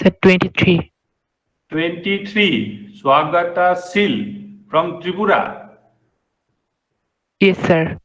Sir, 23. 23. Swagata Sil from Tripura. Yes, sir.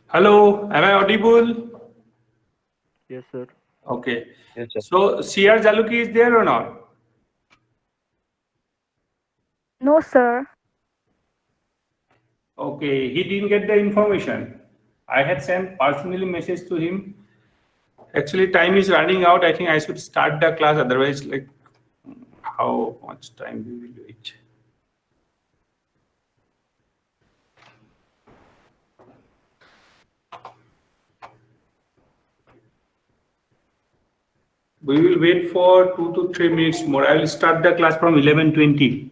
Hello, am I audible? Yes, sir. Okay. Yes, sir. So CR Jaluki is there or not? No, sir. Okay, he didn't get the information. I had sent personally message to him. Actually, time is running out. I think I should start the class. Otherwise, like, how much time we will wait? We will wait for 2 to 3 minutes more. I will start the class from 11:20.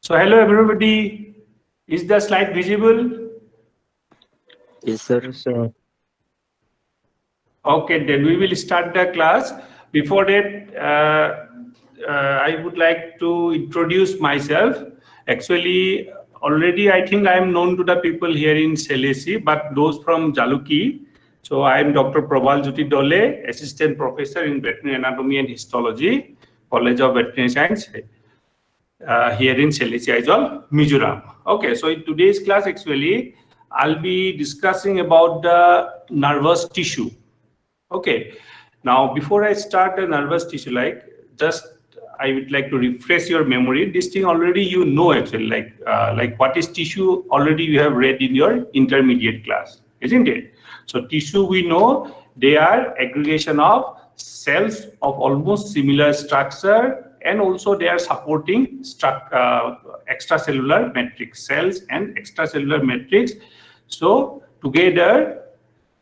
So hello everybody. Is the slide visible? Yes, sir. Yes, sir. Okay, then we will start the class. Before that, I would like to introduce myself. Actually, already I think I am known to the people here in Selesi, but those from Jaluki. So I am Dr. Prabal Jyoti Dole, Assistant Professor in Veterinary Anatomy and Histology, College of Veterinary Science, here in Selesi Aizawl, Mizoram. Okay, so in today's class, actually, I'll be discussing about the nervous tissue. Okay, now before I start the nervous tissue, like just I would like to refresh your memory. This thing already you know actually, like what is tissue already you have read in your intermediate class, isn't it? So tissue we know they are aggregation of cells of almost similar structure, and also they are supporting extracellular matrix cells and extracellular matrix. So together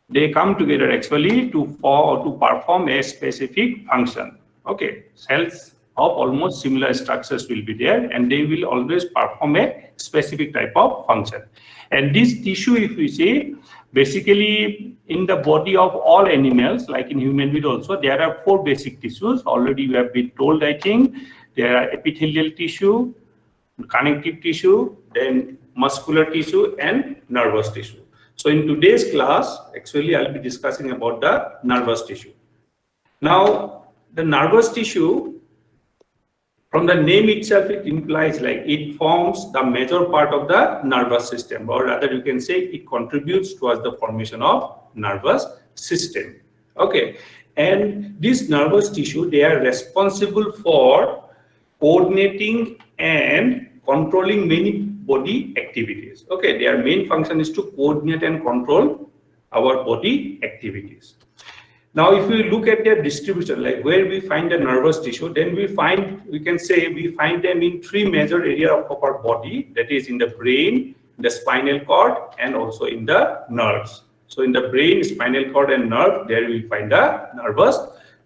they come together actually to perform a specific function. Okay, cells of almost similar structures will be there, and they will always perform a specific type of function. And this tissue, if we see, basically in the body of all animals, like in human being also, there are 4 basic tissues. Already we have been told, I think, there are epithelial tissue, connective tissue, then muscular tissue, and nervous tissue. So in today's class, actually, I'll be discussing about the nervous tissue. Now, the nervous tissue, from the name itself, it implies like it forms the major part of the nervous system, or rather you can say it contributes towards the formation of nervous system. Okay, and this nervous tissue, they are responsible for coordinating and controlling many body activities. Okay, their main function is to coordinate and control our body activities. Now, if we look at their distribution, like where we find the nervous tissue, then we can say we find them in three major areas of our body, that is in the brain, the spinal cord, and also in the nerves. So in the brain, spinal cord, and nerve, there we find the nervous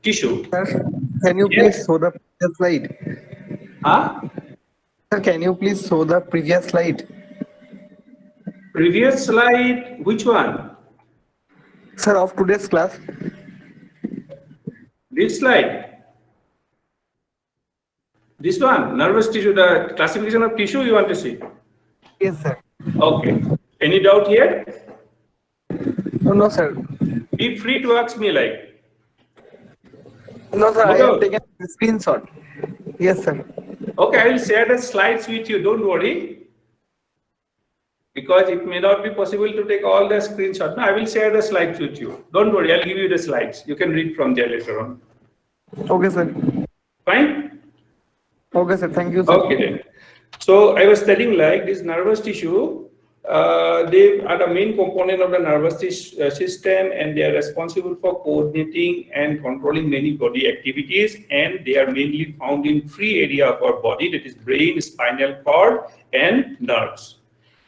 tissue. Sir, can you please show the previous slide? Huh? Sir, can you please show the previous slide? Previous slide, which one? Sir, of today's class. This slide. This one, nervous tissue, the classification of tissue you want to see? Yes, sir. Okay. Any doubt here? No, no, sir. Be free to ask me like. No, sir, I Okay. have taken a screenshot. Yes, sir. Okay, I will share the slides with you, don't worry. Because it may not be possible to take all the screenshots. No, I will share the slides with you. Don't worry, I'll give you the slides. You can read from there later on. Okay, sir. Fine? Okay, sir. Thank you, sir. Okay then. So I was telling like this nervous tissue, they are the main component of the nervous system, and they are responsible for coordinating and controlling many body activities, and they are mainly found in three areas of our body, that is brain, spinal cord, and nerves.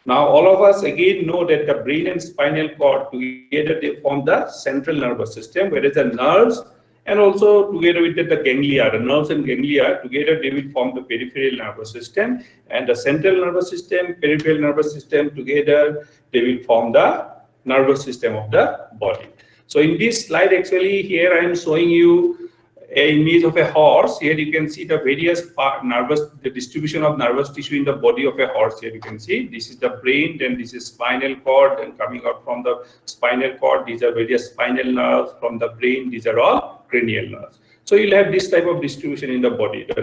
Now all of us again know that the brain and spinal cord together they form the central nervous system, whereas the nerves and also together with the ganglia, the nerves and ganglia together they will form the peripheral nervous system, and the central nervous system, peripheral nervous system together they will form the nervous system of the body. So in this slide actually here I am showing you an image of a horse. Here you can see the various the distribution of nervous tissue in the body of a horse. Here you can see this is the brain, then this is spinal cord, and coming out from the spinal cord these are various spinal nerves. From the brain these are all cranial nerves. So you'll have this type of distribution in the body, the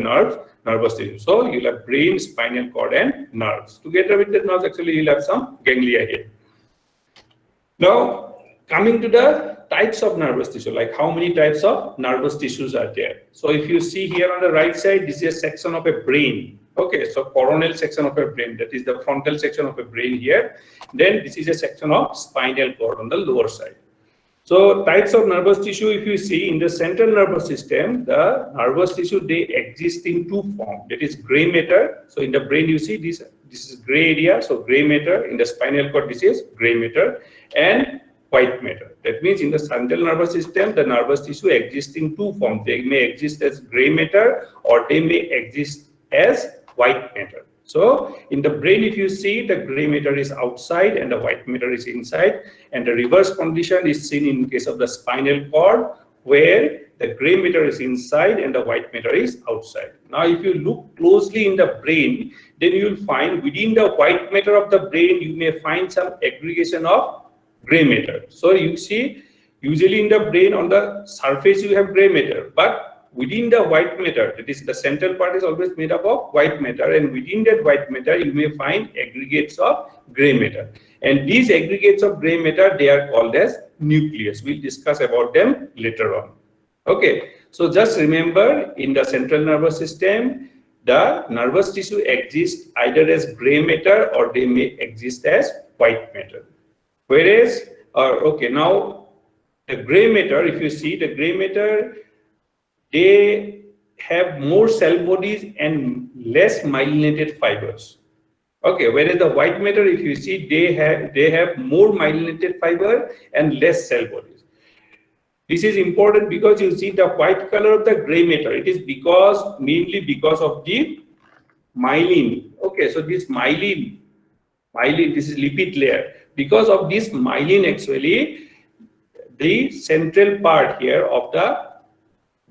nervous tissue. So you'll have brain, spinal cord, and nerves. Together with the nerves actually you'll have some ganglia here. Now coming to the types of nervous tissue, like how many types of nervous tissues are there. So if you see here on the right side, this is a section of a brain. Okay, so coronal section of a brain, that is the frontal section of a brain here. Then this is a section of spinal cord on the lower side. So types of nervous tissue, if you see in the central nervous system, the nervous tissue, they exist in two forms. That is gray matter. So in the brain, you see this is gray area, so gray matter. In the spinal cord, this is gray matter, and white matter. That means in the central nervous system, the nervous tissue exists in two forms. They may exist as gray matter or they may exist as white matter. So in the brain, if you see, the gray matter is outside and the white matter is inside, and the reverse condition is seen in case of the spinal cord, where the gray matter is inside and the white matter is outside. Now if you look closely in the brain, then you will find within the white matter of the brain you may find some aggregation of gray matter. So you see, usually in the brain on the surface you have gray matter, but within the white matter, that is the central part is always made up of white matter, and within that white matter you may find aggregates of gray matter, and these aggregates of gray matter they are called as nucleus. We'll discuss about them later on. Okay, so just remember, in the central nervous system the nervous tissue exists either as gray matter or they may exist as white matter. Whereas, okay, now the gray matter, if you see the gray matter, they have more cell bodies and less myelinated fibers. Okay, whereas the white matter, if you see, they have more myelinated fiber and less cell bodies. This is important because you see the white color of the gray matter. It is mainly because of the myelin. Okay, so this myelin, this is lipid layer. Because of this myelin, actually, the central part here of the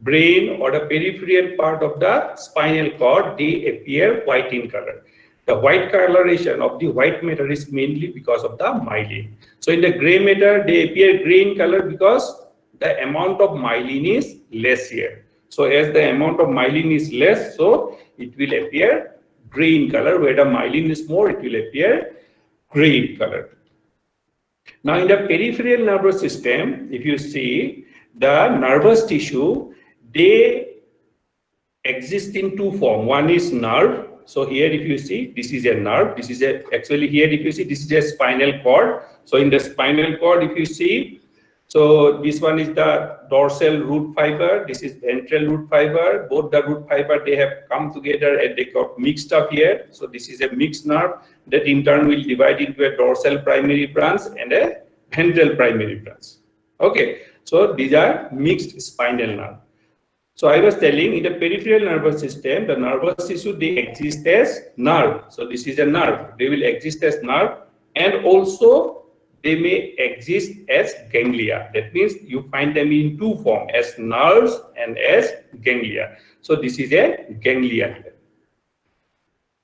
brain or the peripheral part of the spinal cord, they appear white in color. The white coloration of the white matter is mainly because of the myelin. So in the gray matter, they appear gray in color because the amount of myelin is less here. So as the amount of myelin is less, so it will appear gray in color. Where the myelin is more, it will appear gray in color. Now in the peripheral nervous system, if you see the nervous tissue, they exist in two forms. One is nerve. So here if you see, this is a nerve. This is actually here if you see, this is a spinal cord. So in the spinal cord, if you see, So this one is the dorsal root fiber. This is ventral root fiber. Both the root fiber, they have come together and they got mixed up here. So this is a mixed nerve that in turn will divide into a dorsal primary branch and a ventral primary branch. Okay, so these are mixed spinal nerve. So I was telling, in the peripheral nervous system, the nervous tissue, they exist as nerve. So this is a nerve. They will exist as nerve, and also they may exist as ganglia. That means you find them in two forms, as nerves and as ganglia. So this is a ganglia.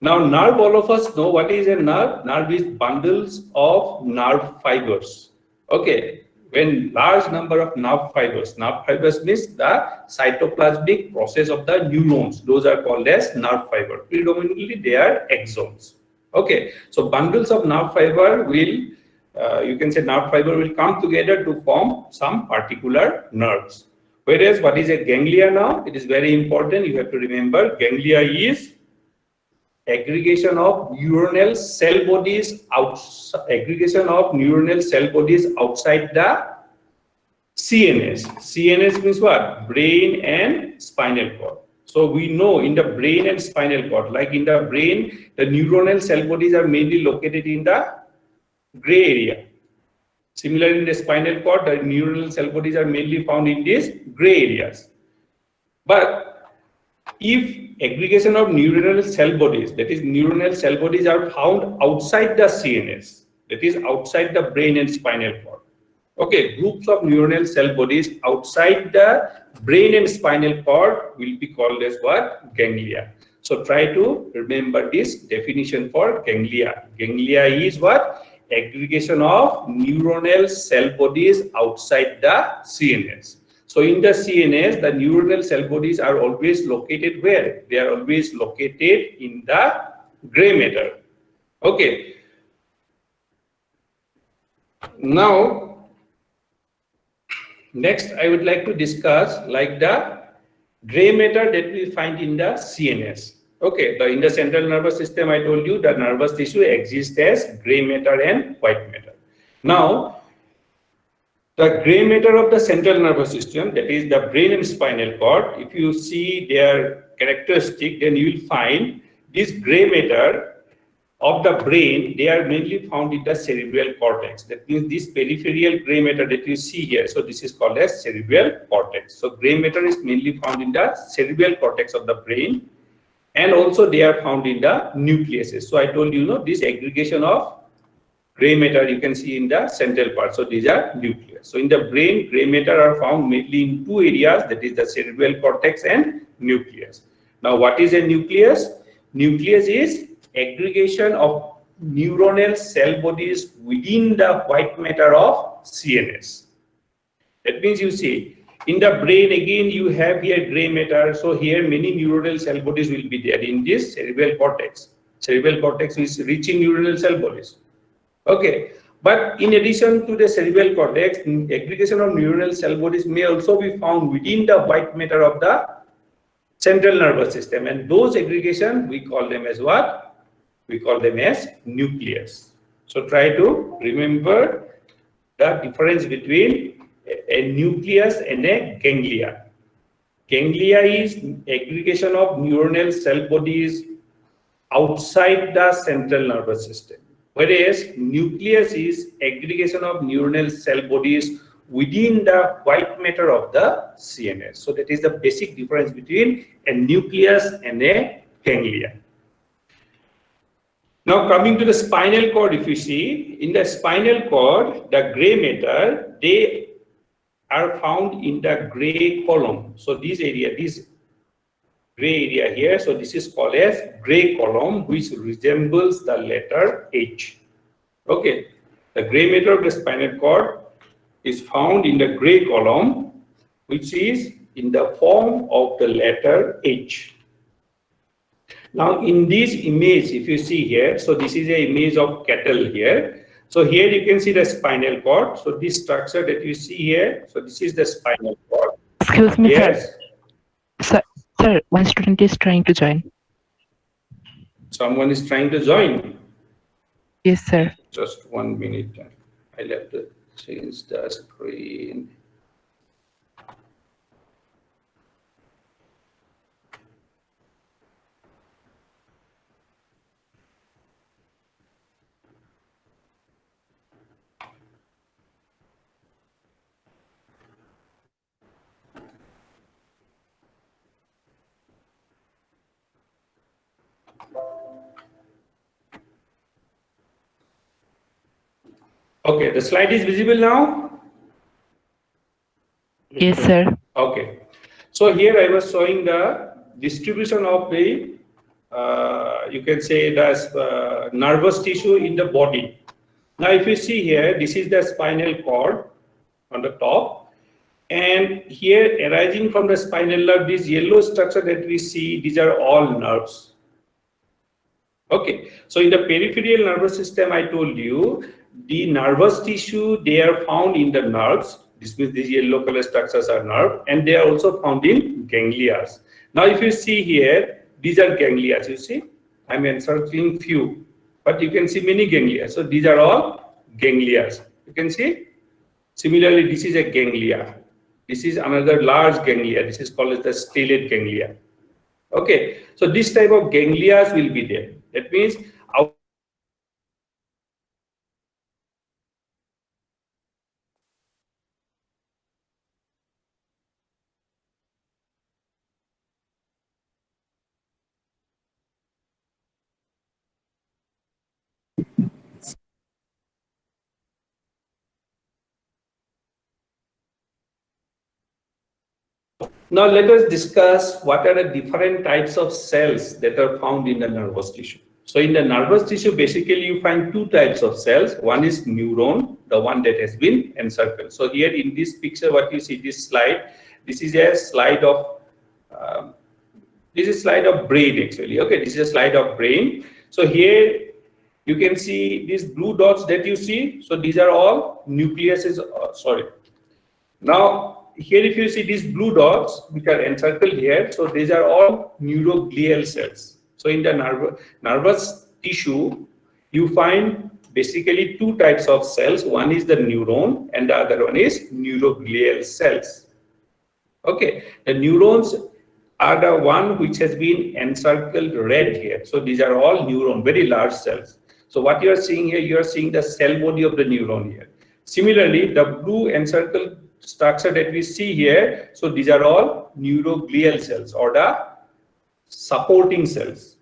Now nerve, all of us know what is a nerve. Nerve is bundles of nerve fibers. Okay. When large number of nerve fibers means the cytoplasmic process of the neurons, those are called as nerve fiber. Predominantly they are axons. Okay, so bundles of nerve fiber will, you can say nerve fiber will come together to form some particular nerves. Whereas what is a ganglia now? It is very important, you have to remember, ganglia is aggregation of neuronal cell bodies outside the CNS. CNS means what? Brain and spinal cord. So we know in the brain and spinal cord, like in the brain, the neuronal cell bodies are mainly located in the gray area. Similarly, in the spinal cord, the neuronal cell bodies are mainly found in these gray areas. But if aggregation of neuronal cell bodies, that is neuronal cell bodies, are found outside the CNS, that is outside the brain and spinal cord. Okay, groups of neuronal cell bodies outside the brain and spinal cord will be called as what? Ganglia. So try to remember this definition for ganglia. Ganglia is what? Aggregation of neuronal cell bodies outside the CNS. So in the CNS, the neuronal cell bodies are always located where? They are always located in the gray matter. Okay. Now, next I would like to discuss like the gray matter that we find in the CNS. Okay, in the central nervous system, I told you the nervous tissue exists as gray matter and white matter. Now, the gray matter of the central nervous system, that is the brain and spinal cord, if you see their characteristic, then you will find this gray matter of the brain, they are mainly found in the cerebral cortex. That means this peripheral gray matter that you see here, so this is called as cerebral cortex. So gray matter is mainly found in the cerebral cortex of the brain, and also they are found in the nucleuses. So I told you, this aggregation of gray matter you can see in the central part. So these are nucleus. So in the brain, gray matter are found mainly in two areas, that is the cerebral cortex and nucleus. Now what is a nucleus? Nucleus is aggregation of neuronal cell bodies within the white matter of CNS. That means you see, in the brain again you have here gray matter. So here many neuronal cell bodies will be there in this cerebral cortex. Cerebral cortex is rich in neuronal cell bodies. Okay, but in addition to the cerebral cortex, aggregation of neuronal cell bodies may also be found within the white matter of the central nervous system, and those aggregation we call them as what? We call them as nucleus. So try to remember the difference between a nucleus and a ganglia. Ganglia is aggregation of neuronal cell bodies outside the central nervous system, whereas nucleus is aggregation of neuronal cell bodies within the white matter of the CNS. So that is the basic difference between a nucleus and a ganglia. Now coming to the spinal cord, if you see, in the spinal cord, the gray matter, they are found in the gray column. So this area, this gray area here, so this is called as gray column, which resembles the letter H. Okay, the gray matter of the spinal cord is found in the gray column, which is in the form of the letter H. Now in this image, if you see here, so this is an image of cattle here. So here you can see the spinal cord. So this structure that you see here, so this is the spinal cord. Excuse me, Yes. Sir, one student is trying to join. Someone is trying to join. Yes, sir. Just 1 minute. I'll have to change the screen. Okay, the slide is visible now. Yes, sir. Okay, so here I was showing the distribution of the, you can say the nervous tissue in the body. Now, if you see here, this is the spinal cord on the top, and here arising from the spinal nerve, this yellow structure that we see, these are all nerves. Okay, so in the peripheral nervous system, I told you, the nervous tissue, they are found in the nerves. This means these yellow color structures are nerve, and they are also found in ganglia. Now, if you see here, these are ganglia. You see, I'm encircling few, but you can see many ganglia. So these are all ganglia. You can see. Similarly, this is a ganglia. This is another large ganglia. This is called as the stellate ganglia. Okay, so this type of ganglia will be there. That means now let us discuss what are the different types of cells that are found in the nervous tissue. So in the nervous tissue, basically you find two types of cells. One is neuron, the one that has been encircled. So here in this picture, what you see, this slide, this is a slide of brain actually. Okay, this is a slide of brain. So here you can see these blue dots that you see. So these are all nucleuses. Sorry. Now here, if you see these blue dots which are encircled here, so these are all neuroglial cells. So in the nervous tissue, you find basically two types of cells. One is the neuron, and the other one is neuroglial cells. Okay, the neurons are the one which has been encircled red here. So these are all neuron, very large cells. So what you are seeing here, you are seeing the cell body of the neuron here. Similarly, the blue encircled structure that we see here, so these are all neuroglial cells or the supporting cells.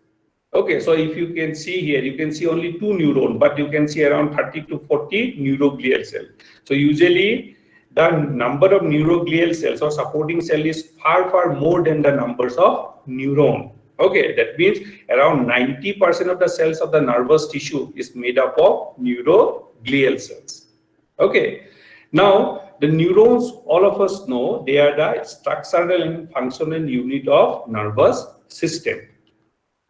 Okay, so if you can see here, you can see only two neuron, but you can see around 30 to 40 neuroglial cells. So usually the number of neuroglial cells or supporting cell is far more than the numbers of neuron. Okay, that means around 90% of the cells of the nervous tissue is made up of neuroglial cells. Okay, now the neurons, all of us know, they are the structural and functional unit of nervous system.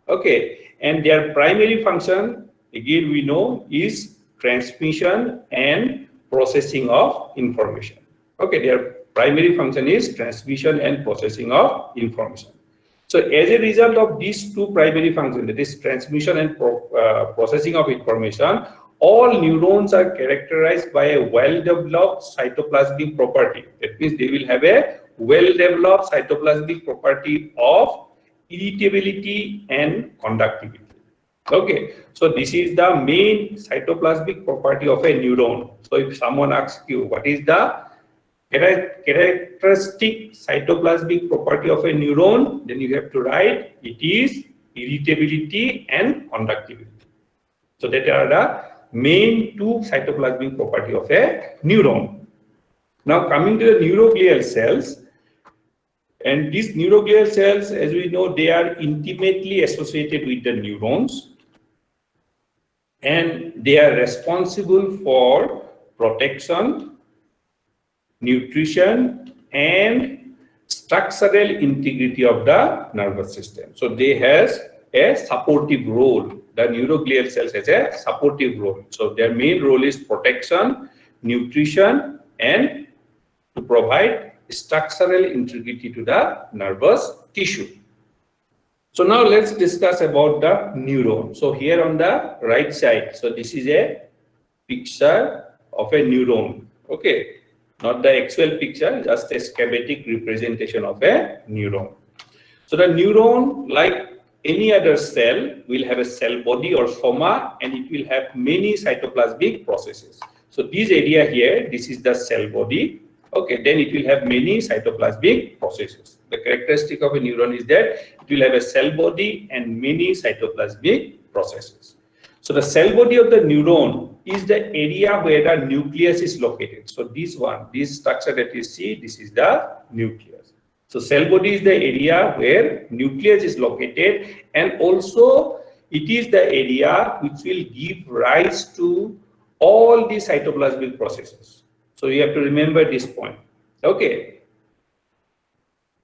Okay, and their primary function, again we know, is transmission and processing of information. Okay, their primary function is transmission and processing of information. So as a result of these two primary functions, that is transmission and processing of information, all neurons are characterized by a well-developed cytoplasmic property. That means they will have a well-developed cytoplasmic property of irritability and conductivity. Okay, so this is the main cytoplasmic property of a neuron. So if someone asks you what is the characteristic cytoplasmic property of a neuron, then you have to write it is irritability and conductivity. So that are the main two cytoplasmic property of a neuron. Now coming to the neuroglial cells, and these neuroglial cells, as we know, they are intimately associated with the neurons, and they are responsible for protection, nutrition, and structural integrity of the nervous system. So they has a supportive role. The neuroglial cells has a supportive role. So their main role is protection, nutrition, and to provide structural integrity to the nervous tissue. So now let's discuss about the neuron. So here on the right side, so this is a picture of a neuron. Okay, not the actual picture, just a schematic representation of a neuron. So the neuron, like any other cell, will have a cell body or soma, and it will have many cytoplasmic processes. So this area here, this is the cell body. Okay, then it will have many cytoplasmic processes. The characteristic of a neuron is that it will have a cell body and many cytoplasmic processes. So the cell body of the neuron is the area where the nucleus is located. So this one, this structure that you see, this is the nucleus. So cell body is the area where nucleus is located, and also it is the area which will give rise to all the cytoplasmic processes. So you have to remember this point. Okay.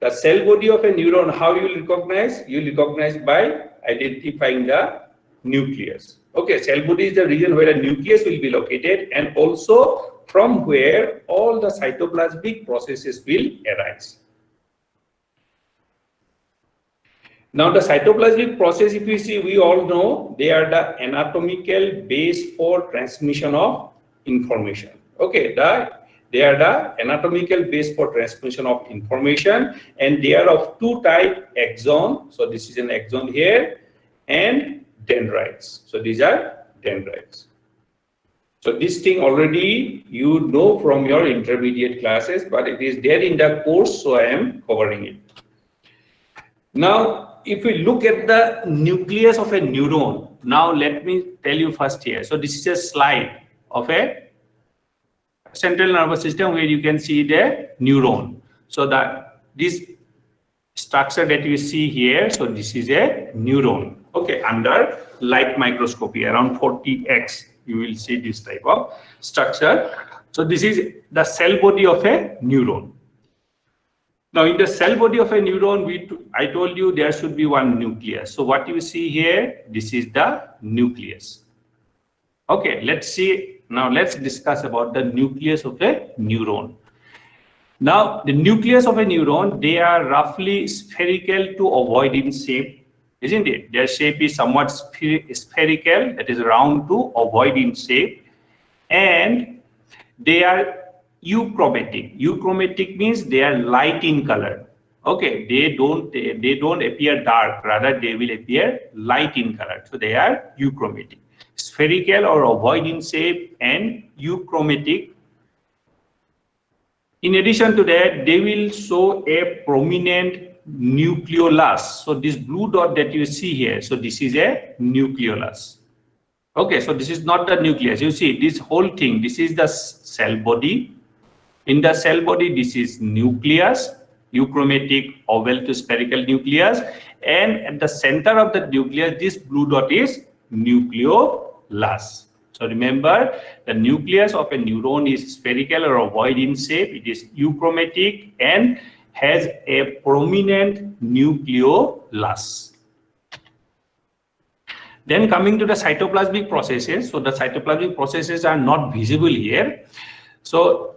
The cell body of a neuron, how you will recognize? You will recognize by identifying the nucleus. Okay, cell body is the region where the nucleus will be located, and also from where all the cytoplasmic processes will arise. Now the cytoplasmic process, if you see, we all know they are the anatomical base for transmission of information. Okay, they are the anatomical base for transmission of information, and they are of two types: axon. So this is an axon here, and dendrites. So these are dendrites. So this thing already you know from your intermediate classes, but it is there in the course, so I am covering it. Now, if we look at the nucleus of a neuron, now let me tell you first here. So this is a slide of a central nervous system where you can see the neuron. So that this structure that you see here, so this is a neuron. Okay, under light microscopy around 40x, you will see this type of structure. So this is the cell body of a neuron. Now in the cell body of a neuron, I told you there should be one nucleus. So what you see here, this is the nucleus. Okay, let's see. Now let's discuss about the nucleus of a neuron. Now the nucleus of a neuron, they are roughly spherical to ovoid in shape, isn't it? Their shape is somewhat spherical, that is round to ovoid in shape, and they are euchromatic. Euchromatic means they are light in color. Okay, they don't appear dark, rather they will appear light in color. So they are euchromatic, spherical or ovoid in shape, and euchromatic. In addition to that, they will show a prominent nucleolus. So this blue dot that you see here, so this is a nucleolus. Okay, so this is not the nucleus. You see this whole thing, this is the cell body. In the cell body, this is nucleus, euchromatic oval to spherical nucleus, and at the center of the nucleus, this blue dot is nucleolus. So remember, the nucleus of a neuron is spherical or ovoid in shape. It is euchromatic and has a prominent nucleolus. Then coming to the cytoplasmic processes. So the cytoplasmic processes are not visible here. So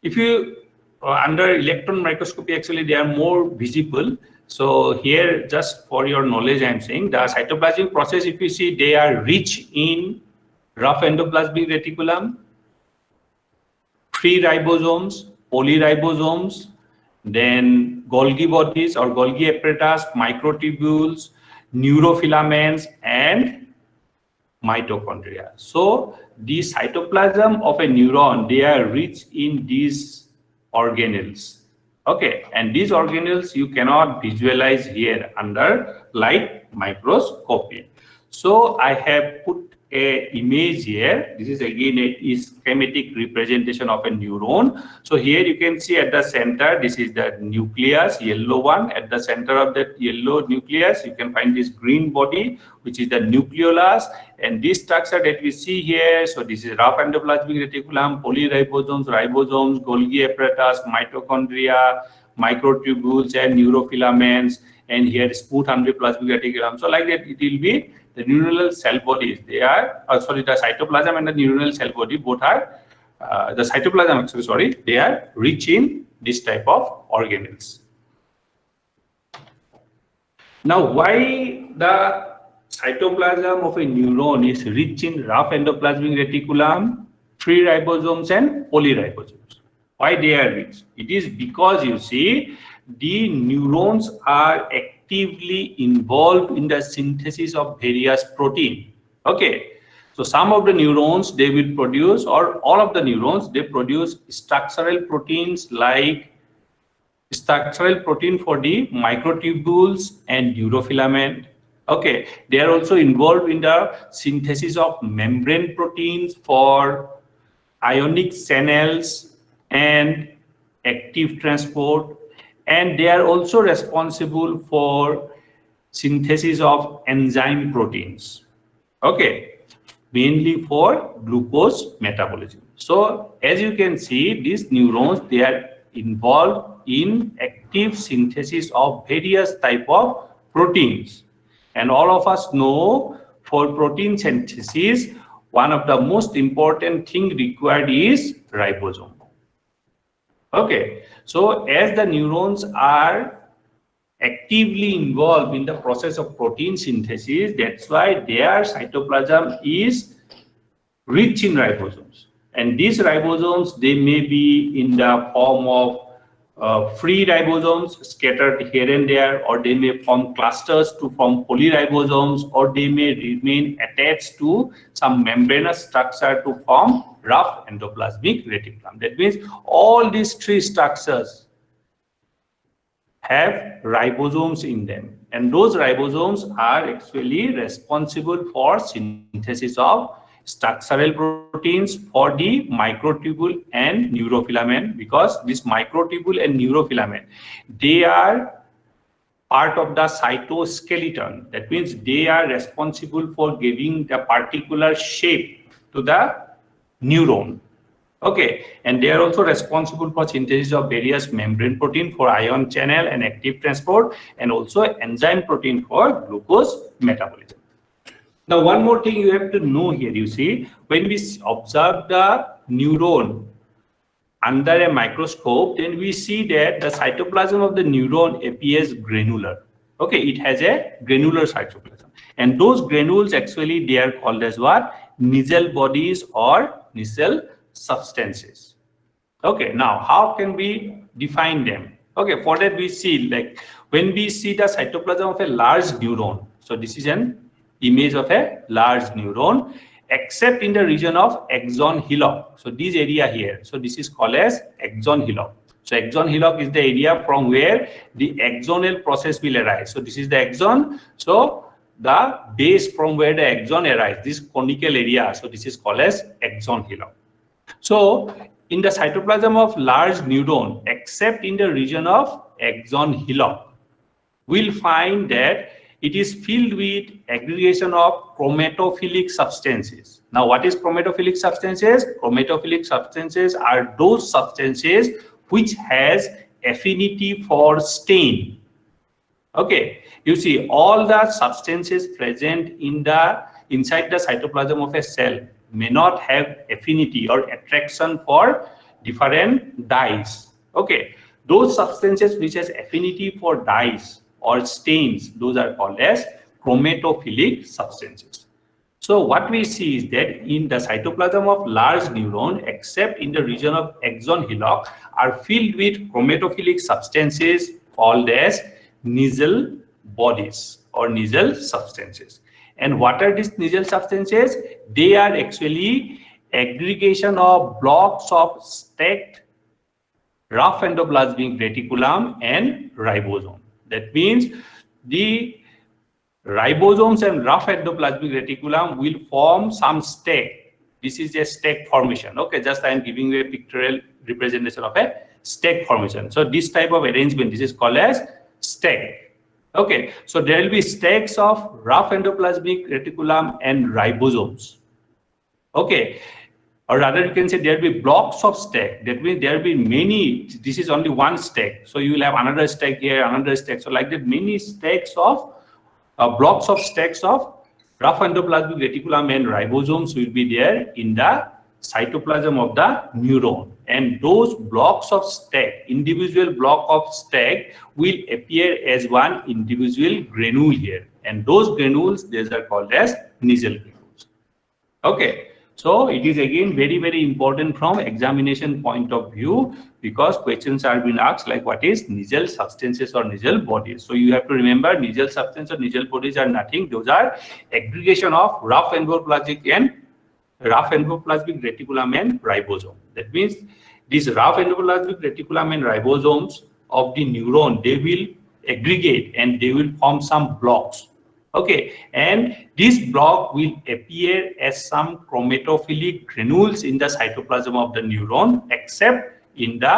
if you under electron microscopy, actually they are more visible. So here, just for your knowledge, I am saying the cytoplasmic process, if you see, they are rich in rough endoplasmic reticulum, free ribosomes, polyribosomes, then Golgi bodies or Golgi apparatus, microtubules, neurofilaments, and mitochondria. So the cytoplasm of a neuron, they are rich in these organelles. Okay, and these organelles you cannot visualize here under light microscopy. So I have put a image here. This is again a schematic representation of a neuron. So here you can see at the center, this is the nucleus, yellow one. At the center of that yellow nucleus, you can find this green body, which is the nucleolus. And this structure that we see here, so this is rough endoplasmic reticulum, polyribosomes, ribosomes, Golgi apparatus, mitochondria, microtubules, and neurofilaments. And here smooth endoplasmic reticulum. So like that, it will be the neuronal cell bodies. They are, sorry, the cytoplasm and the neuronal cell body both are, the cytoplasm actually, sorry, they are rich in this type of organelles. Now, why the cytoplasm of a neuron is rich in rough endoplasmic reticulum? free ribosomes and polyribosomes. Why they are rich? It is because you see the neurons are actively involved in the synthesis of various protein. Okay, so some of the neurons they will produce, or all of the neurons they produce structural proteins like structural protein for the microtubules and neurofilament. Okay, they are also involved in the synthesis of membrane proteins for ionic channels and active transport, and they are also responsible for synthesis of enzyme proteins. Okay, mainly for glucose metabolism. So as you can see, these neurons they are involved in active synthesis of various type of proteins, and all of us know for protein synthesis one of the most important thing required is ribosome. Okay, so as the neurons are actively involved in the process of protein synthesis, that's why their cytoplasm is rich in ribosomes. And these ribosomes, they may be in the form of free ribosomes scattered here and there, or they may form clusters to form polyribosomes, or they may remain attached to some membranous structure to form rough endoplasmic reticulum. That means all these three structures have ribosomes in them, and those ribosomes are actually responsible for synthesis of structural proteins for the microtubule and neurofilament, because this microtubule and neurofilament they are part of the cytoskeleton. That means they are responsible for giving the particular shape to the neuron. Okay, and they are also responsible for synthesis of various membrane protein for ion channel and active transport, and also enzyme protein for glucose metabolism. Now, one more thing you have to know here, you see, when we observe the neuron under a microscope, then we see that the cytoplasm of the neuron appears granular. Okay, it has a granular cytoplasm, and those granules actually they are called as what? Nissl bodies or Nissl substances. Okay, now how can we define them? Okay, for that we see, like when we see the cytoplasm of a large neuron, so this is an image of a large neuron, except in the region of axon hillock. So this area here, so this is called as axon hillock. So axon hillock is the area from where the axonal process will arise. So this is the axon. So the base from where the axon arises, this conical area, so this is called as axon hillock. So in the cytoplasm of large neuron, except in the region of axon hillock, we'll find that it is filled with aggregation of chromatophilic substances. Now, what is chromatophilic substances? Chromatophilic substances are those substances which has affinity for stain. Okay, you see all the substances present in the inside the cytoplasm of a cell may not have affinity or attraction for different dyes. Okay, those substances which has affinity for dyes or stains, those are called as chromatophilic substances. So what we see is that in the cytoplasm of large neuron, except in the region of axon hillock, are filled with chromatophilic substances called as Nissl bodies or Nissl substances. And what are these Nissl substances? They are actually aggregation of blocks of stacked rough endoplasmic reticulum and ribosome. That means the ribosomes and rough endoplasmic reticulum will form some stack. This is a stack formation. Okay, just I am giving you a pictorial representation of a stack formation. So this type of arrangement, this is called as stack. Okay, so there will be stacks of rough endoplasmic reticulum and ribosomes. Okay, or rather you can say there will be blocks of stack. That means there will be many. This is only one stack. So you will have another stack here, another stack. So like that, many stacks of blocks of stacks of rough endoplasmic reticulum and ribosomes will be there in the cytoplasm of the neuron. And those blocks of stack, individual block of stack, will appear as one individual granule here. And those granules, these are called as Nissl granules. Okay. So it is again very, very important from examination point of view, because questions are being asked like what is Nigel substances or Nigel bodies. So you have to remember Nigel substance or Nigel bodies are nothing. Those are aggregation of rough endoplasmic reticulum and ribosome. That means these rough endoplasmic reticulum and ribosomes of the neuron, they will aggregate and they will form some blocks. Okay, and this block will appear as some chromatophilic granules in the cytoplasm of the neuron, except in the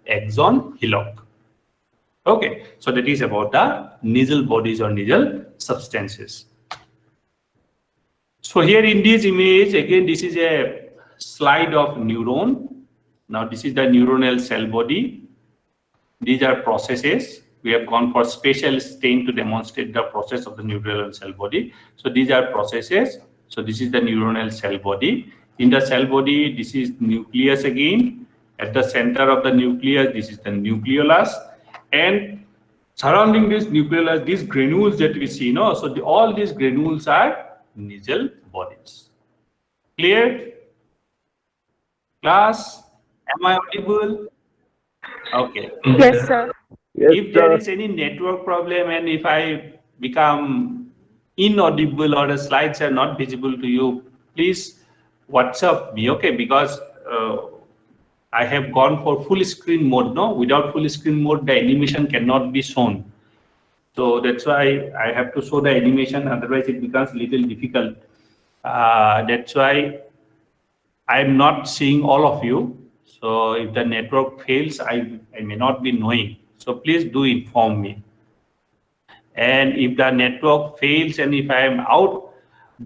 axon hillock. Okay, so that is about the Nigel bodies or Nigel substances. So here in this image, again, this is a slide of neuron. Now this is the neuronal cell body. These are processes. We have gone for spatial stain to demonstrate the process of the neuronal cell body. So these are processes. So this is the neuronal cell body. In the cell body, this is nucleus again. At the center of the nucleus, this is the nucleolus. And surrounding this nucleolus, these granules that we see, no? So all these granules are Nigel bodies. Clear? Class? Am I audible? Okay. Yes, sir. If there is any network problem and if I become inaudible or the slides are not visible to you, please WhatsApp me, okay? Because I have gone for full screen mode, no? Without full screen mode, the animation cannot be shown. So that's why I have to show the animation, otherwise it becomes a little difficult. That's why I'm not seeing all of you. So if the network fails, I may not be knowing. So please do inform me. And if the network fails and if I am out,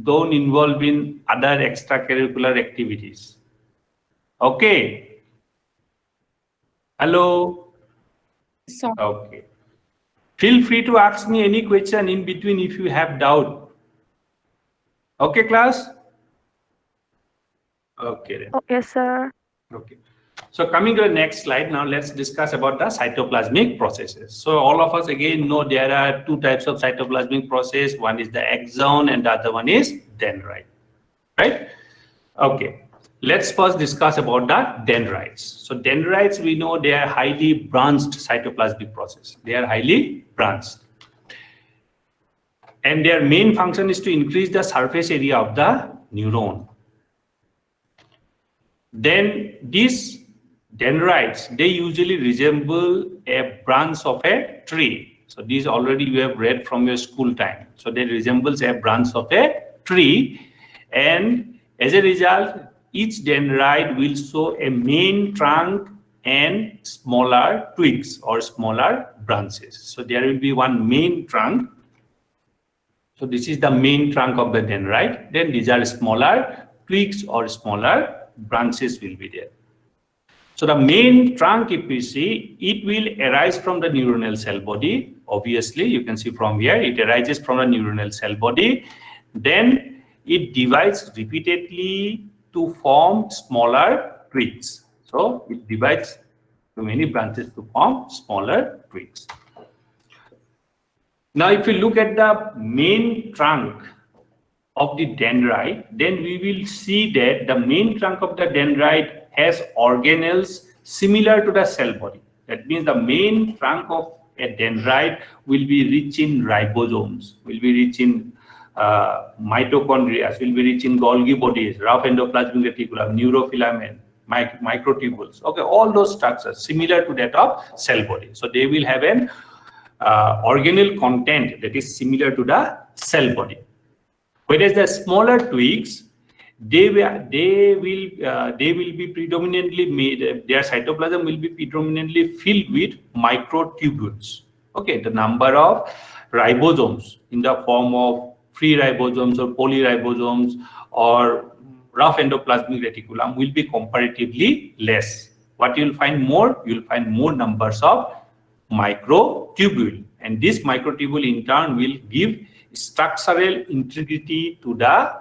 don't involve in other extracurricular activities. Okay. Hello. Sir. Okay. Feel free to ask me any question in between if you have doubt. Okay, class? Okay then. Oh, yes, sir. Okay. So coming to the next slide, now let's discuss about the cytoplasmic processes. So all of us again know there are two types of cytoplasmic process. One is the axon and the other one is dendrite, right? Okay, let's first discuss about the dendrites. So dendrites, we know they are highly branched cytoplasmic process. They are highly branched. And their main function is to increase the surface area of the neuron. Then these dendrites, they usually resemble a branch of a tree. So these already you have read from your school time. So they resembles a branch of a tree, and as a result, each dendrite will show a main trunk and smaller twigs or smaller branches. So there will be one main trunk. So this is the main trunk of the dendrite. Then these are smaller twigs or smaller branches will be there. So the main trunk, if we see, it will arise from the neuronal cell body. Obviously, you can see from here, it arises from the neuronal cell body. Then it divides repeatedly to form smaller twigs. So it divides to many branches to form smaller twigs. Now, if you look at the main trunk of the dendrite, then we will see that the main trunk of the dendrite has organelles similar to the cell body. That means the main trunk of a dendrite will be rich in ribosomes, will be rich in mitochondria, will be rich in Golgi bodies, rough endoplasmic reticulum, neurofilament, microtubules. Okay, all those structures similar to that of cell body. So they will have an organelle content that is similar to the cell body. Whereas the smaller twigs, they will be predominantly made, their cytoplasm will be predominantly filled with microtubules. Okay, the number of ribosomes in the form of free ribosomes or polyribosomes or rough endoplasmic reticulum will be comparatively less. What you'll find more? You'll find more numbers of microtubule, and this microtubule in turn will give structural integrity to the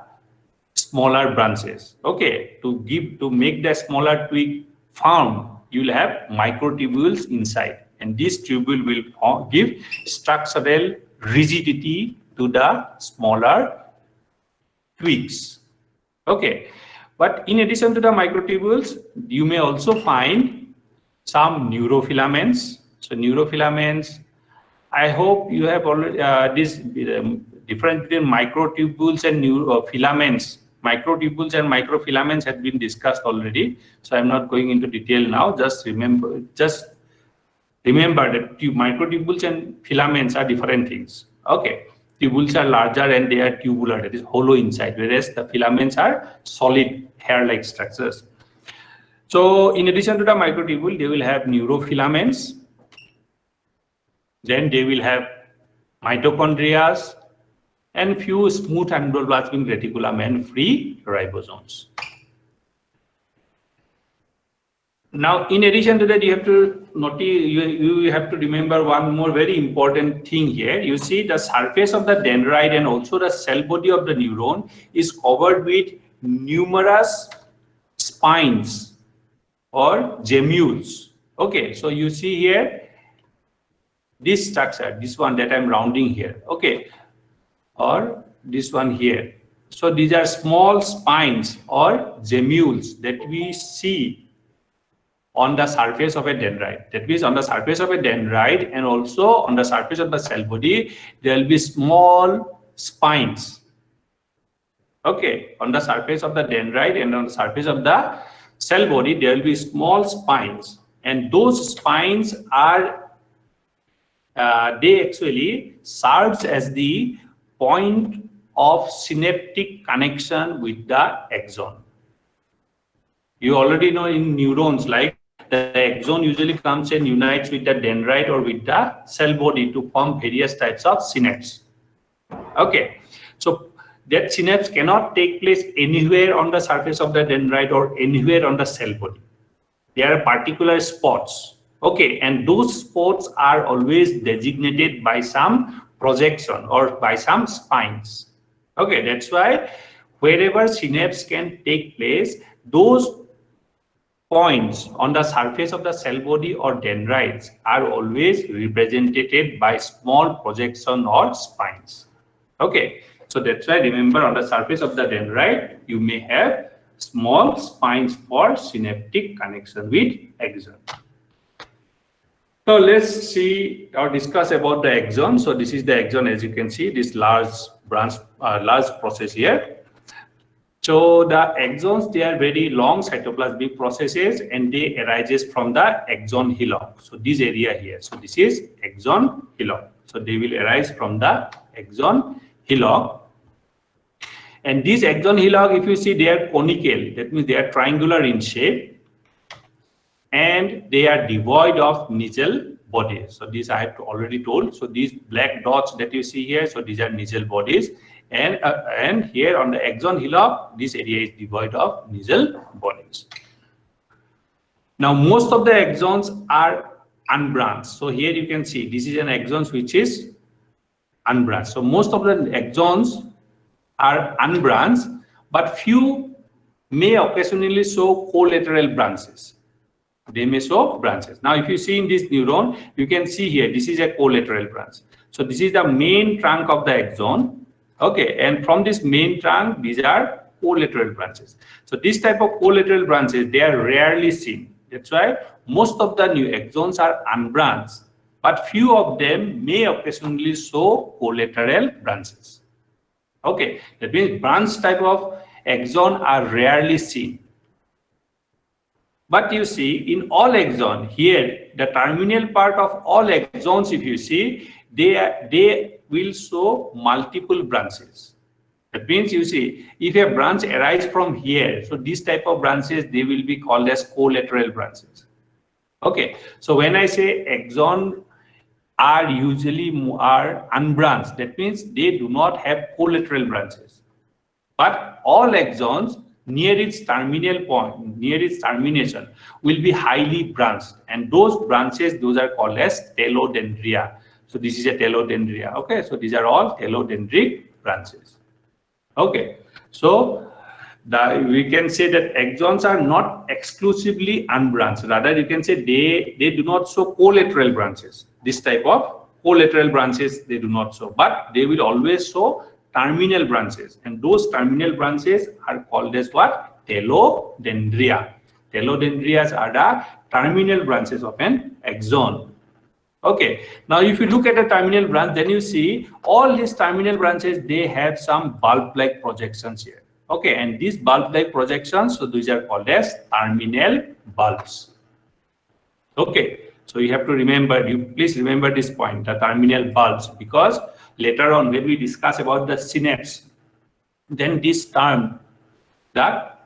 smaller branches. Okay, to make the smaller twig firm, you will have microtubules inside, and this tubule will give structural rigidity to the smaller twigs. Okay, But in addition to the microtubules, you may also find some neurofilaments. So neurofilaments, I hope you have already this difference between microtubules and neurofilaments. Microtubules and microfilaments have been discussed already, so I'm not going into detail now. Just remember that microtubules and filaments are different things. Okay, tubules are larger and they are tubular, that is hollow inside, whereas the filaments are solid hair-like structures. So in addition to the microtubule, they will have neurofilaments. Then they will have mitochondria and few smooth endoplasmic reticulum and free ribosomes. Now, in addition to that, you have to notice, you have to remember one more very important thing here. You see the surface of the dendrite and also the cell body of the neuron is covered with numerous spines or gemmules. Okay, so you see here this structure, this one that I'm rounding here, okay, or this one here. So these are small spines or gemmules that we see on the surface of a dendrite. That means on the surface of a dendrite and also on the surface of the cell body, there will be small spines. Okay, on the surface of the dendrite and on the surface of the cell body, there will be small spines, and those spines are they actually serves as the point of synaptic connection with the axon. You already know in neurons, like the axon usually comes and unites with the dendrite or with the cell body to form various types of synapse. Okay, so that synapse cannot take place anywhere on the surface of the dendrite or anywhere on the cell body. There are particular spots. Okay, and those spots are always designated by some projection or by some spines. Okay, that's why wherever synapse can take place, those points on the surface of the cell body or dendrites are always represented by small projection or spines. Okay, so that's why remember on the surface of the dendrite, you may have small spines for synaptic connection with axon. So let's see or discuss about the axon. So this is the axon, as you can see, this large branch, large process here. So the axons, they are very long cytoplasmic processes and they arises from the axon hillock. So this area here, so this is axon hillock. So they will arise from the axon hillock. And this axon hillock, if you see, they are conical. That means they are triangular in shape. And they are devoid of nasal bodies. So these I have already told. So these black dots that you see here, so these are nasal bodies. And here on the axon hillock, this area is devoid of nasal bodies. Now most of the axons are unbranched. So here you can see this is an axon which is unbranched. So most of the axons are unbranched, but few may occasionally show collateral branches. They may show branches. Now, if you see in this neuron, you can see here, this is a collateral branch. So this is the main trunk of the axon. Okay, and from this main trunk, these are collateral branches. So this type of collateral branches, they are rarely seen. That's why most of the new axons are unbranched, but few of them may occasionally show collateral branches. Okay, that means branch type of axon are rarely seen. But you see, in all axons, here, the terminal part of all axons, if you see, they will show multiple branches. That means, you see, if a branch arises from here, so this type of branches, they will be called as collateral branches. Okay, so when I say axon are usually unbranched, that means they do not have collateral branches. But all axons near its terminal point, near its termination, will be highly branched, and those branches, those are called as telodendria. So this is a telodendria. Okay, so these are all telodendric branches. Okay, so we can say that axons are not exclusively unbranched. Rather, you can say they do not show collateral branches. This type of collateral branches they do not show, but they will always show terminal branches, and those terminal branches are called as what? telodendria. Telodendrias are the terminal branches of an axon. Okay, now if you look at a terminal branch, then you see all these terminal branches, they have some bulb-like projections here. Okay, and these bulb-like projections, so these are called as terminal bulbs. Okay, so you have to remember, please remember this point, the terminal bulbs, because later on when we discuss about the synapse, then this term, that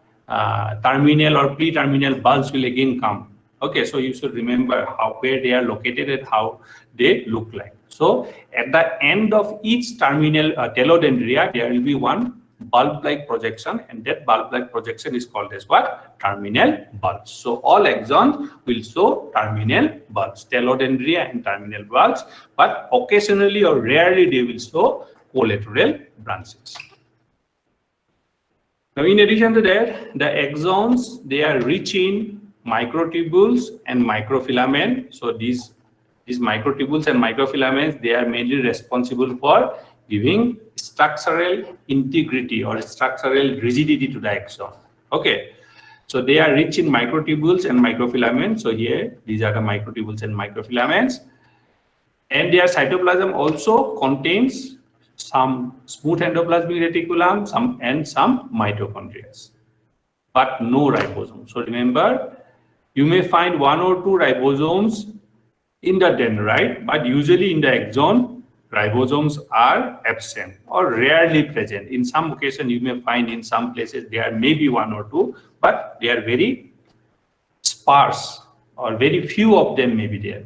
terminal or pre-terminal bulbs will again come. Okay, so you should remember where they are located and how they look like. So at the end of each terminal telodendria, there will be one bulb-like projection, and that bulb-like projection is called as what? Terminal bulbs. So all axons will show terminal bulbs, telodendria and terminal bulbs, but occasionally or rarely they will show collateral branches. Now, in addition to that, the axons, they are rich in microtubules and microfilament. So these microtubules and microfilaments, they are mainly responsible for giving structural integrity or structural rigidity to the axon. Okay, so they are rich in microtubules and microfilaments. So here, these are the microtubules and microfilaments, and their cytoplasm also contains some smooth endoplasmic reticulum, some mitochondria, but no ribosome. So remember, you may find 1 or 2 ribosomes in the dendrite, but usually in the axon, ribosomes are absent or rarely present. In some occasion, you may find in some places there may be 1 or 2, but they are very sparse or very few of them may be there.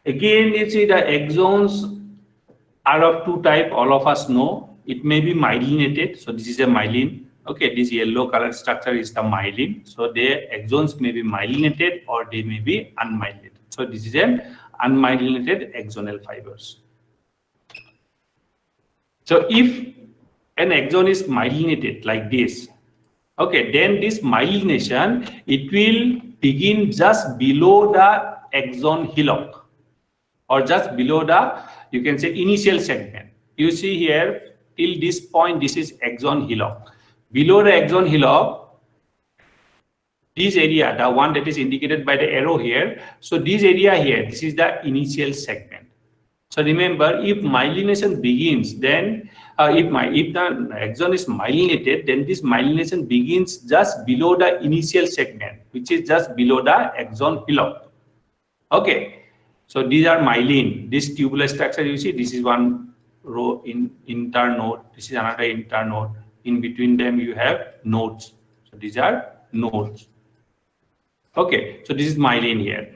Again, you see the axons are of 2 types, all of us know. It may be myelinated, so this is a myelin. Okay, this yellow colored structure is the myelin. So their axons may be myelinated or they may be unmyelinated. So this is an unmyelinated axonal fibers. So if an axon is myelinated like this, okay, then this myelination, it will begin just below the axon hillock or just below the, you can say, initial segment. You see here, till this point, this is axon hillock. Below the axon hillock, this area, the one that is indicated by the arrow here, so this area here, this is the initial segment. So remember, if myelination begins, then if the axon is myelinated, then this myelination begins just below the initial segment, which is just below the axon hillock. Okay, so these are myelin. This tubular structure you see, this is one row in internode, this is another internode. In between them you have nodes. So these are nodes. Okay, so this is myelin here.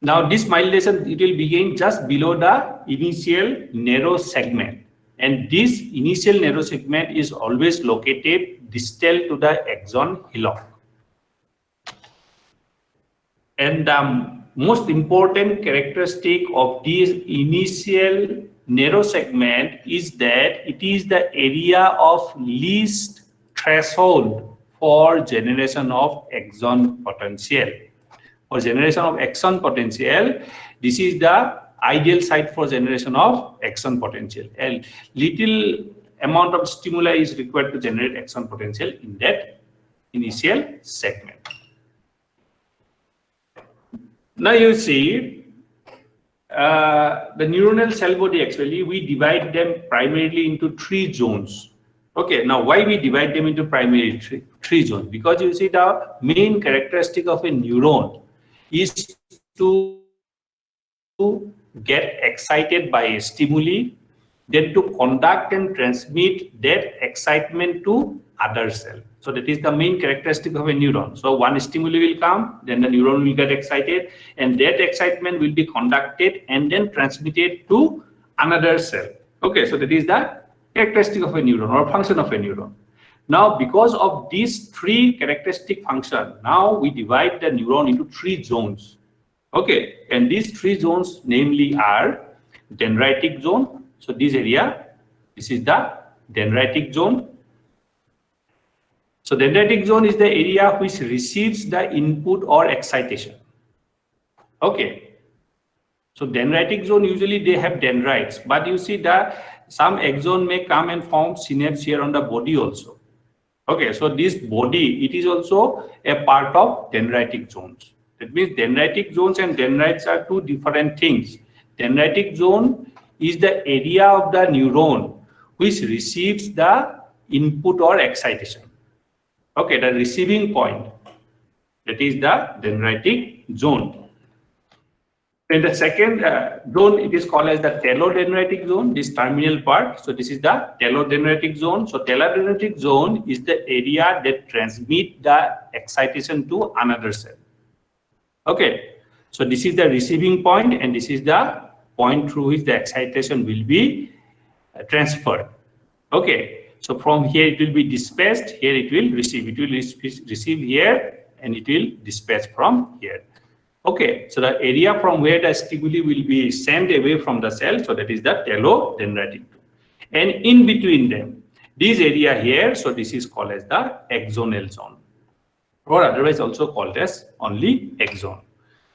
Now this myelination, it will begin just below the initial narrow segment, and this initial narrow segment is always located distal to the axon hillock. And the most important characteristic of this initial narrow segment is that it is the area of least threshold for generation of axon potential. For generation of axon potential, this is the ideal site for generation of axon potential. A little amount of stimuli is required to generate axon potential in that initial segment. Now you see, the neuronal cell body, actually, we divide them primarily into 3 zones. Okay, now why we divide them into primary 3 zones? Because you see, the main characteristic of a neuron is to get excited by a stimuli, then to conduct and transmit that excitement to other cell. So that is the main characteristic of a neuron. So one stimuli will come, then the neuron will get excited, and that excitement will be conducted and then transmitted to another cell. Okay, so that is the characteristic of a neuron or function of a neuron. Now, because of these 3 characteristic functions, now we divide the neuron into 3 zones. Okay, and these 3 zones namely are dendritic zone. So this area, this is the dendritic zone. So dendritic zone is the area which receives the input or excitation. Okay. So dendritic zone, usually they have dendrites, but you see that some axon may come and form synapse here on the body also. Okay, so this body, it is also a part of dendritic zones. That means dendritic zones and dendrites are two different things. Dendritic zone is the area of the neuron which receives the input or excitation. Okay, the receiving point, that is the dendritic zone. In the second zone, it is called as the telodendritic zone, this terminal part. So this is the telodendritic zone. So telodendritic zone is the area that transmits the excitation to another cell. Okay, so this is the receiving point, and this is the point through which the excitation will be transferred. Okay, so from here it will be dispatched, here it will receive. It will receive here, and it will dispatch from here. Okay, so the area from where the stimuli will be sent away from the cell, so that is the telodendritic. And in between them, this area here, so this is called as the axonal zone, or otherwise also called as only axon.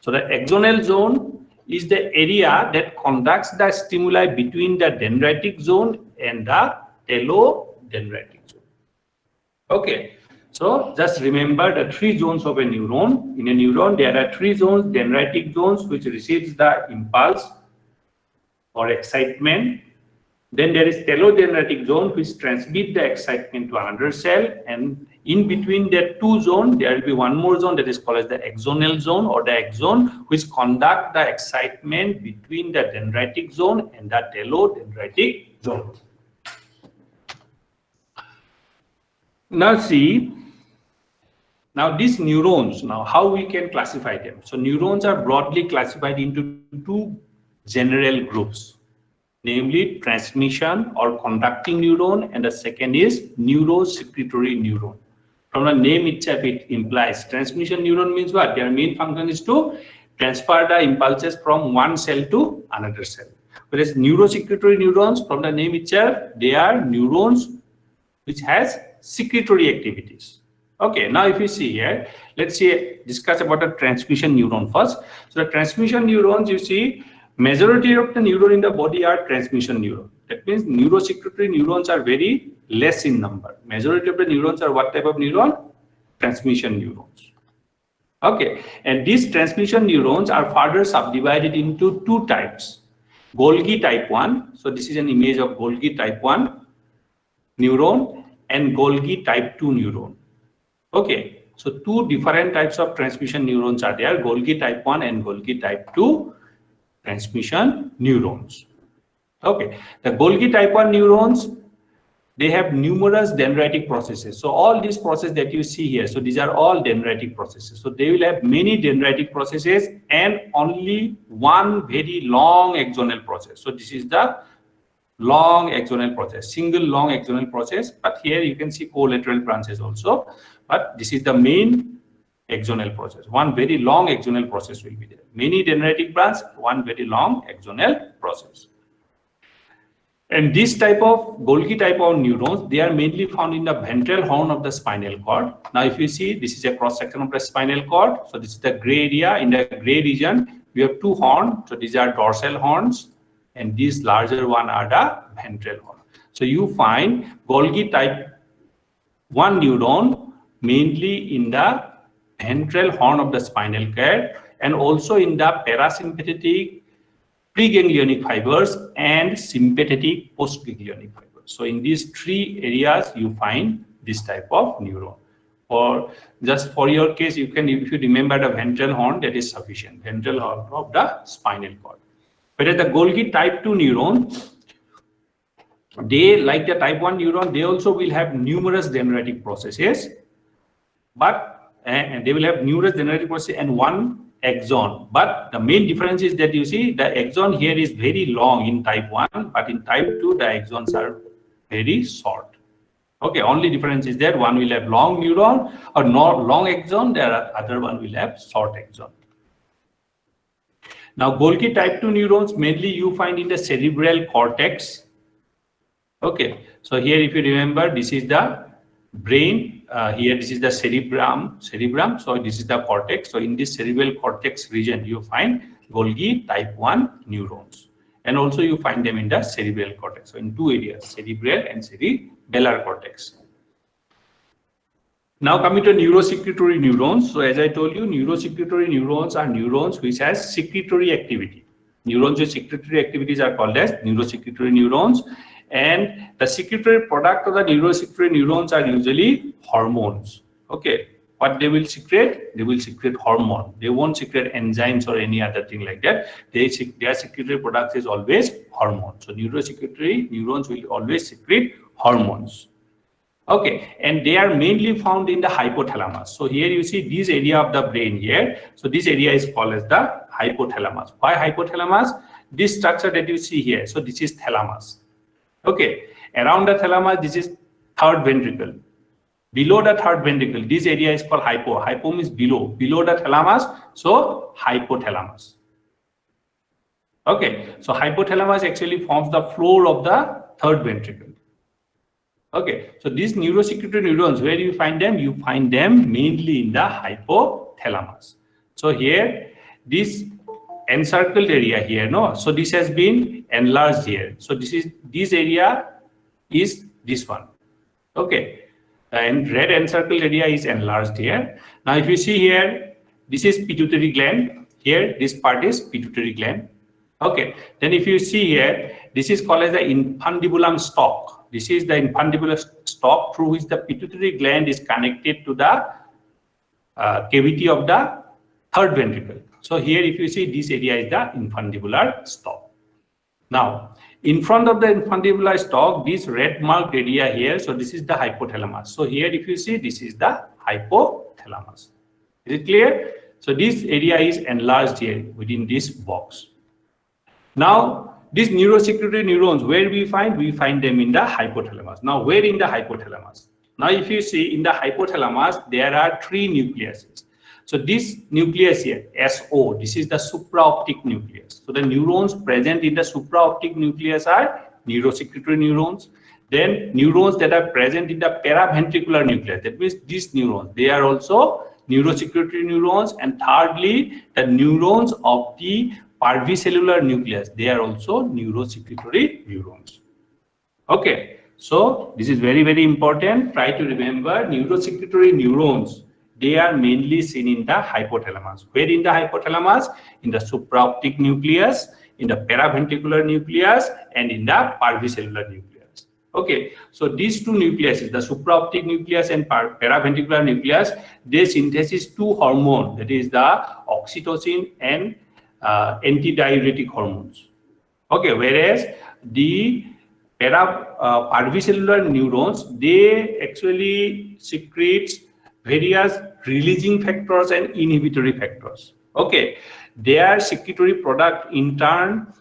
So the axonal zone is the area that conducts the stimuli between the dendritic zone and the telodendritic zone. Okay. So just remember the three zones of a neuron. In a neuron, there are three zones: dendritic zones, which receives the impulse or excitement. Then there is telodendritic zone, which transmits the excitement to another cell. And in between the two zones, there will be one more zone that is called as the axonal zone, or the axon, which conduct the excitement between the dendritic zone and the telodendritic zone. Now see, now these neurons, now how we can classify them. So neurons are broadly classified into two general groups, namely transmission or conducting neuron, and the second is neurosecretory neuron. From the name itself, it implies transmission neuron means what? Their main function is to transfer the impulses from one cell to another cell. Whereas neurosecretory neurons, from the name itself, they are neurons which has secretory activities. Okay, now if you see here, let's discuss about the transmission neuron first. So the transmission neurons, you see, majority of the neuron in the body are transmission neurons. That means neurosecretory neurons are very less in number. Majority of the neurons are what type of neuron? Transmission neurons. Okay, and these transmission neurons are further subdivided into two types. Golgi type 1, so this is an image of Golgi type 1 neuron, and Golgi type 2 neuron. Okay, so two different types of transmission neurons are there: Golgi type 1 and Golgi type 2 transmission neurons. Okay, the Golgi type 1 neurons, they have numerous dendritic processes. So all these processes that you see here, so these are all dendritic processes. So they will have many dendritic processes and only one very long axonal process. So this is the long axonal process, single long axonal process, but here you can see collateral branches also, but this is the main axonal process. One very long axonal process will be there. Many dendritic branches, one very long axonal process. And this type of Golgi type of neurons, they are mainly found in the ventral horn of the spinal cord. Now if you see, this is a cross section of the spinal cord. So this is the gray area. In the gray region, we have two horns. So these are dorsal horns, and these larger one are the ventral horn. So you find Golgi type 1 neuron mainly in the ventral horn of the spinal cord, and also in the parasympathetic preganglionic fibers and sympathetic postganglionic fibers. So in these three areas, you find this type of neuron. Or just for your case, you can, if you remember the ventral horn, that is sufficient. Ventral horn of the spinal cord. Whereas the Golgi type 2 neuron, they, like the type 1 neuron, they also will have numerous dendritic processes, but they will have numerous dendritic processes and one axon. But the main difference is that you see the axon here is very long in type 1, but in type 2 the axons are very short. Okay, only difference is that one will have long neuron or not long axon, the other one will have short axon. Now Golgi type 2 neurons mainly you find in the cerebral cortex. Okay, so here if you remember, this is the brain, here this is the cerebrum, so this is the cortex. So in this cerebral cortex region you find Golgi type 1 neurons. And also you find them in the cerebral cortex. So in two areas, cerebral and cerebellar cortex. Now coming to neurosecretory neurons. So as I told you, neurosecretory neurons are neurons which has secretory activity. Neurons with secretory activities are called as neurosecretory neurons. And the secretory product of the neurosecretory neurons are usually hormones. Okay, what they will secrete? They will secrete hormone. They won't secrete enzymes or any other thing like that. Their secretory product is always hormone. So neurosecretory neurons will always secrete hormones. Okay, and they are mainly found in the hypothalamus. So here you see this area of the brain here. So this area is called as the hypothalamus. Why hypothalamus? This structure that you see here. So this is thalamus. Okay, around the thalamus, this is third ventricle. Below the third ventricle, this area is called hypo. Hypo means below. Below the thalamus, so hypothalamus. Okay, so hypothalamus actually forms the floor of the third ventricle. Okay, so these neurosecretory neurons, where do you find them? You find them mainly in the hypothalamus. So here, this encircled area here, no? So this has been enlarged here. So this area is this one. Okay, and red encircled area is enlarged here. Now, if you see here, this is pituitary gland. Here, this part is pituitary gland. Okay, then if you see here, this is called as the infundibulum stalk. This is the infundibulum stalk through which the pituitary gland is connected to the cavity of the third ventricle. So here, if you see, this area is the infundibular stalk. Now, in front of the infundibular stalk, this red marked area here, so this is the hypothalamus. So here, if you see, this is the hypothalamus. Is it clear? So this area is enlarged here within this box. Now, these neurosecretory neurons, where we find? We find them in the hypothalamus. Now, where in the hypothalamus? Now, if you see in the hypothalamus, there are three nucleuses. So this nucleus here, SO, this is the supraoptic nucleus. So the neurons present in the supraoptic nucleus are neurosecretory neurons. Then neurons that are present in the paraventricular nucleus, that means these neurons, they are also neurosecretory neurons. And thirdly, the neurons of the parvicellular nucleus, they are also neurosecretory neurons. Okay, so this is very, very important. Try to remember neurosecretory neurons. They are mainly seen in the hypothalamus. Where in the hypothalamus? In the supraoptic nucleus, in the paraventricular nucleus, and in the parvicellular nucleus. Okay, so these two nucleuses, the supraoptic nucleus and paraventricular nucleus, they synthesize two hormones, that is the oxytocin and antidiuretic hormones. Okay, whereas the parvicellular neurons, they actually secrete various releasing factors and inhibitory factors. Okay, their secretory product in turn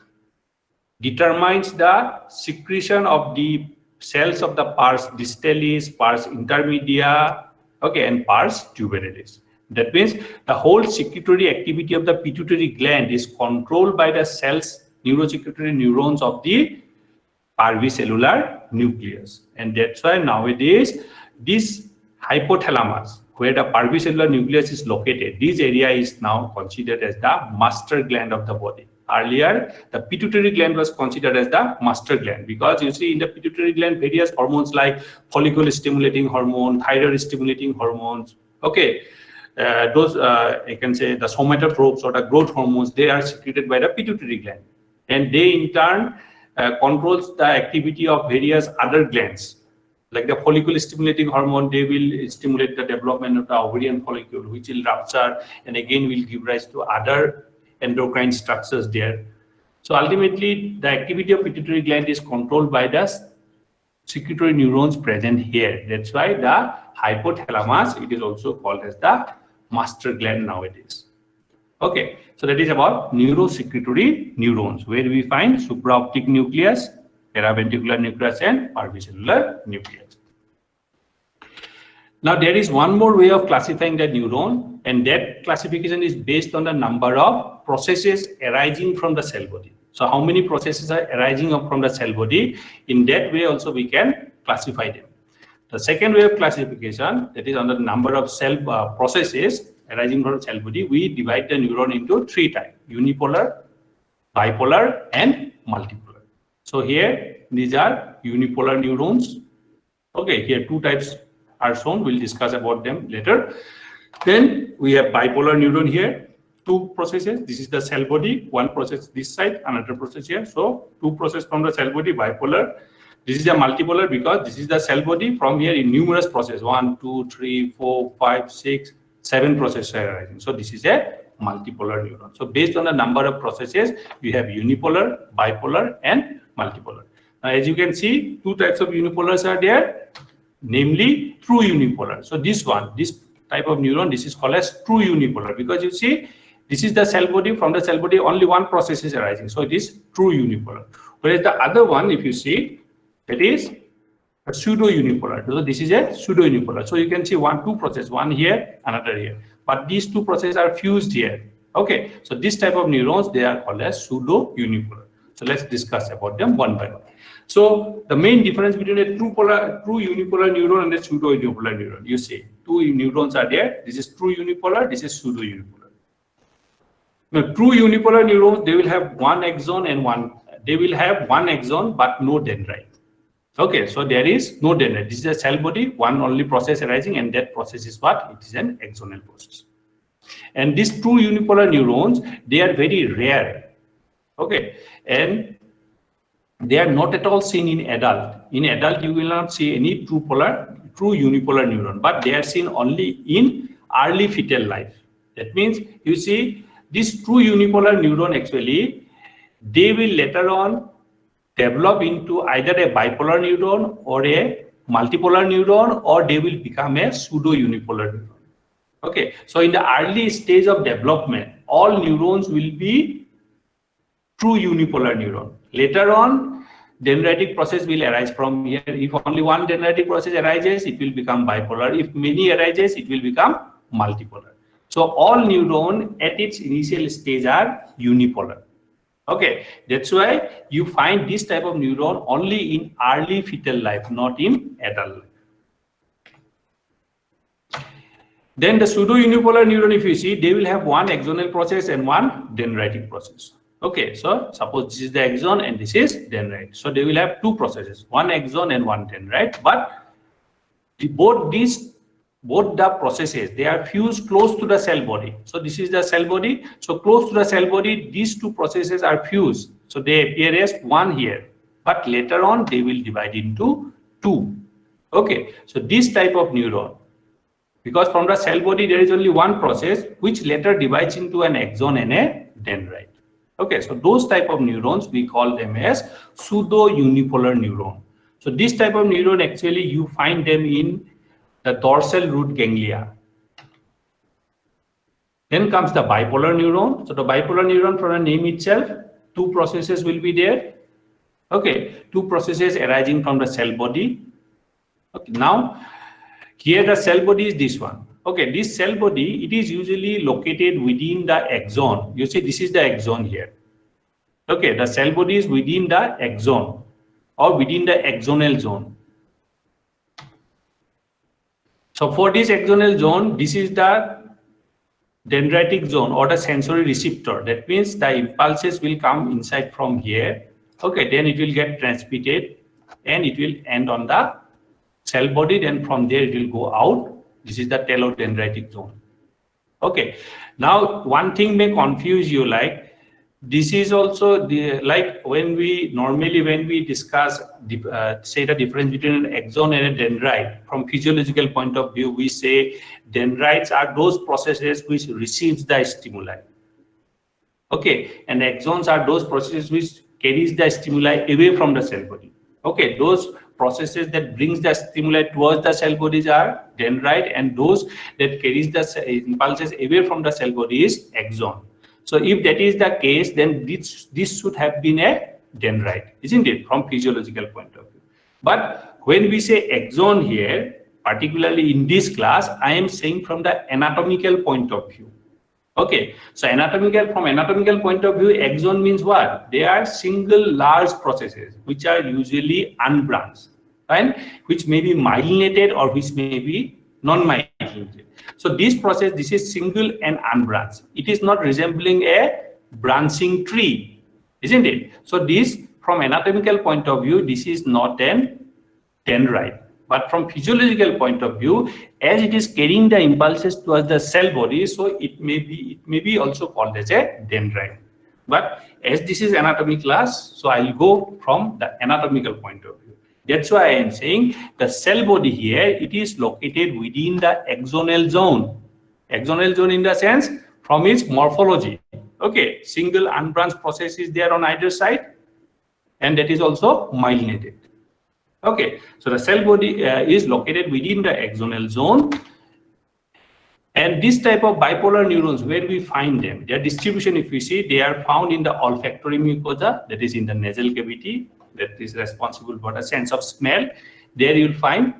determines the secretion of the cells of the pars distalis, pars intermedia, okay, and pars tuberalis. That means the whole secretory activity of the pituitary gland is controlled by the cells, neurosecretory neurons of the parvicellular nucleus. And that's why nowadays this hypothalamus, where the parvicellular nucleus is located, this area is now considered as the master gland of the body. Earlier, the pituitary gland was considered as the master gland, because you see in the pituitary gland various hormones like follicle stimulating hormone, thyroid stimulating hormones, okay, those I can say the somatotropes or the growth hormones, they are secreted by the pituitary gland, and they in turn controls the activity of various other glands. Like the follicle stimulating hormone, they will stimulate the development of the ovarian follicle, which will rupture and again will give rise to other endocrine structures there. So ultimately, the activity of pituitary gland is controlled by the secretory neurons present here. That's why the hypothalamus, it is also called as the master gland nowadays. Okay, so that is about neurosecretory neurons, where we find supraoptic nucleus, paraventricular nucleus, and parvicellular nucleus. Now, there is one more way of classifying the neuron, and that classification is based on the number of processes arising from the cell body. So, how many processes are arising from the cell body? In that way, also we can classify them. The second way of classification, that is on the number of cell processes, arising from the cell body, we divide the neuron into 3 types: unipolar, bipolar, and multipolar. So here, these are unipolar neurons. Okay, here 2 types are shown. We'll discuss about them later. Then we have bipolar neuron here, 2 processes. This is the cell body, 1 process this side, another process here. So 2 processes from the cell body, bipolar. This is a multipolar because this is the cell body. From here in numerous processes, 1, 2, 3, 4, 5, 6, 7 processes are arising. So this is a multipolar neuron. So based on the number of processes, we have unipolar, bipolar, and multipolar. Now, as you can see, 2 types of unipolars are there, namely true unipolar. So this type of neuron, this is called as true unipolar, because you see, this is the cell body. From the cell body, only 1 process is arising. So it is true unipolar. Whereas the other one, if you see, it is a pseudo unipolar. So this is a pseudo unipolar. So you can see 2 processes, one here, another here. But these 2 processes are fused here. Okay. So this type of neurons, they are called as pseudo unipolar. So let's discuss about them one by one. So the main difference between a true unipolar neuron and a pseudo unipolar neuron, you see, 2 neurons are there. This is true unipolar. This is pseudo unipolar. Now, true unipolar neurons, they will have 1 axon and 1. They will have 1 axon but no dendrite. Okay, so there is no dendrite. This is a cell body, 1 only process arising, and that process is what? It is an axonal process. And these true unipolar neurons, they are very rare. Okay, and they are not at all seen in adult. In adult, you will not see any true unipolar neuron, but they are seen only in early fetal life. That means, you see, this true unipolar neuron actually, they will later on develop into either a bipolar neuron or a multipolar neuron, or they will become a pseudo unipolar neuron. Okay, so in the early stage of development, all neurons will be true unipolar neuron. Later on, dendritic process will arise from here. If only 1 dendritic process arises, it will become bipolar. If many arises, it will become multipolar. So all neurons at its initial stage are unipolar. Okay, that's why you find this type of neuron only in early fetal life, not in adult life. Then the pseudo unipolar neuron, if you see, they will have 1 axonal process and 1 dendritic process. Okay, so suppose this is the axon and this is dendrite. So they will have 2 processes, 1 axon and 1 dendrite. But both the processes, they are fused close to the cell body. So this is the cell body. So close to the cell body, these 2 processes are fused. So they appear as 1 here. But later on, they will divide into 2. Okay, so this type of neuron, because from the cell body, there is only 1 process, which later divides into an axon and a dendrite. Okay, so those type of neurons, we call them as pseudo unipolar neuron. So this type of neuron, actually, you find them in the dorsal root ganglia. Then comes the bipolar neuron. So the bipolar neuron, from the name itself, 2 processes will be there. Okay, 2 processes arising from the cell body. Okay, now here the cell body is this one. Okay, this cell body, it is usually located within the axon. You see, this is the axon here. Okay, the cell body is within the axon or within the axonal zone. So for this axonal zone, this is the dendritic zone or the sensory receptor. That means the impulses will come inside from here. Okay, then it will get transmitted and it will end on the cell body. Then from there it will go out. This is the telodendritic zone. Okay, now one thing may confuse you, like this is also the, like when we discuss say the difference between an axon and a dendrite, from physiological point of view, we say dendrites are those processes which receives the stimuli. Okay, and axons are those processes which carries the stimuli away from the cell body. Okay, those processes that brings the stimuli towards the cell bodies are dendrite, and those that carries the impulses away from the cell body is axon. So if that is the case, then this should have been a dendrite, isn't it, from physiological point of view? But when we say axon here, particularly in this class, I am saying from the anatomical point of view. Okay, so from anatomical point of view, axon means what? They are single large processes which are usually unbranched, right? Which may be myelinated or which may be non-myelinated. So this process, this is single and unbranched. It is not resembling a branching tree, isn't it? So this, from anatomical point of view, this is not an dendrite. But from physiological point of view, as it is carrying the impulses towards the cell body, so it may be also called as a dendrite. But as this is anatomy class, so I'll go from the anatomical point of view. That's why I am saying the cell body here, it is located within the axonal zone. Axonal zone in the sense from its morphology. Okay, single unbranched process is there on either side, and that is also myelinated. Okay, so the cell body is located within the axonal zone. And this type of bipolar neurons, where we find them, their distribution, if we see, they are found in the olfactory mucosa, that is in the nasal cavity, that is responsible for the sense of smell. There you'll find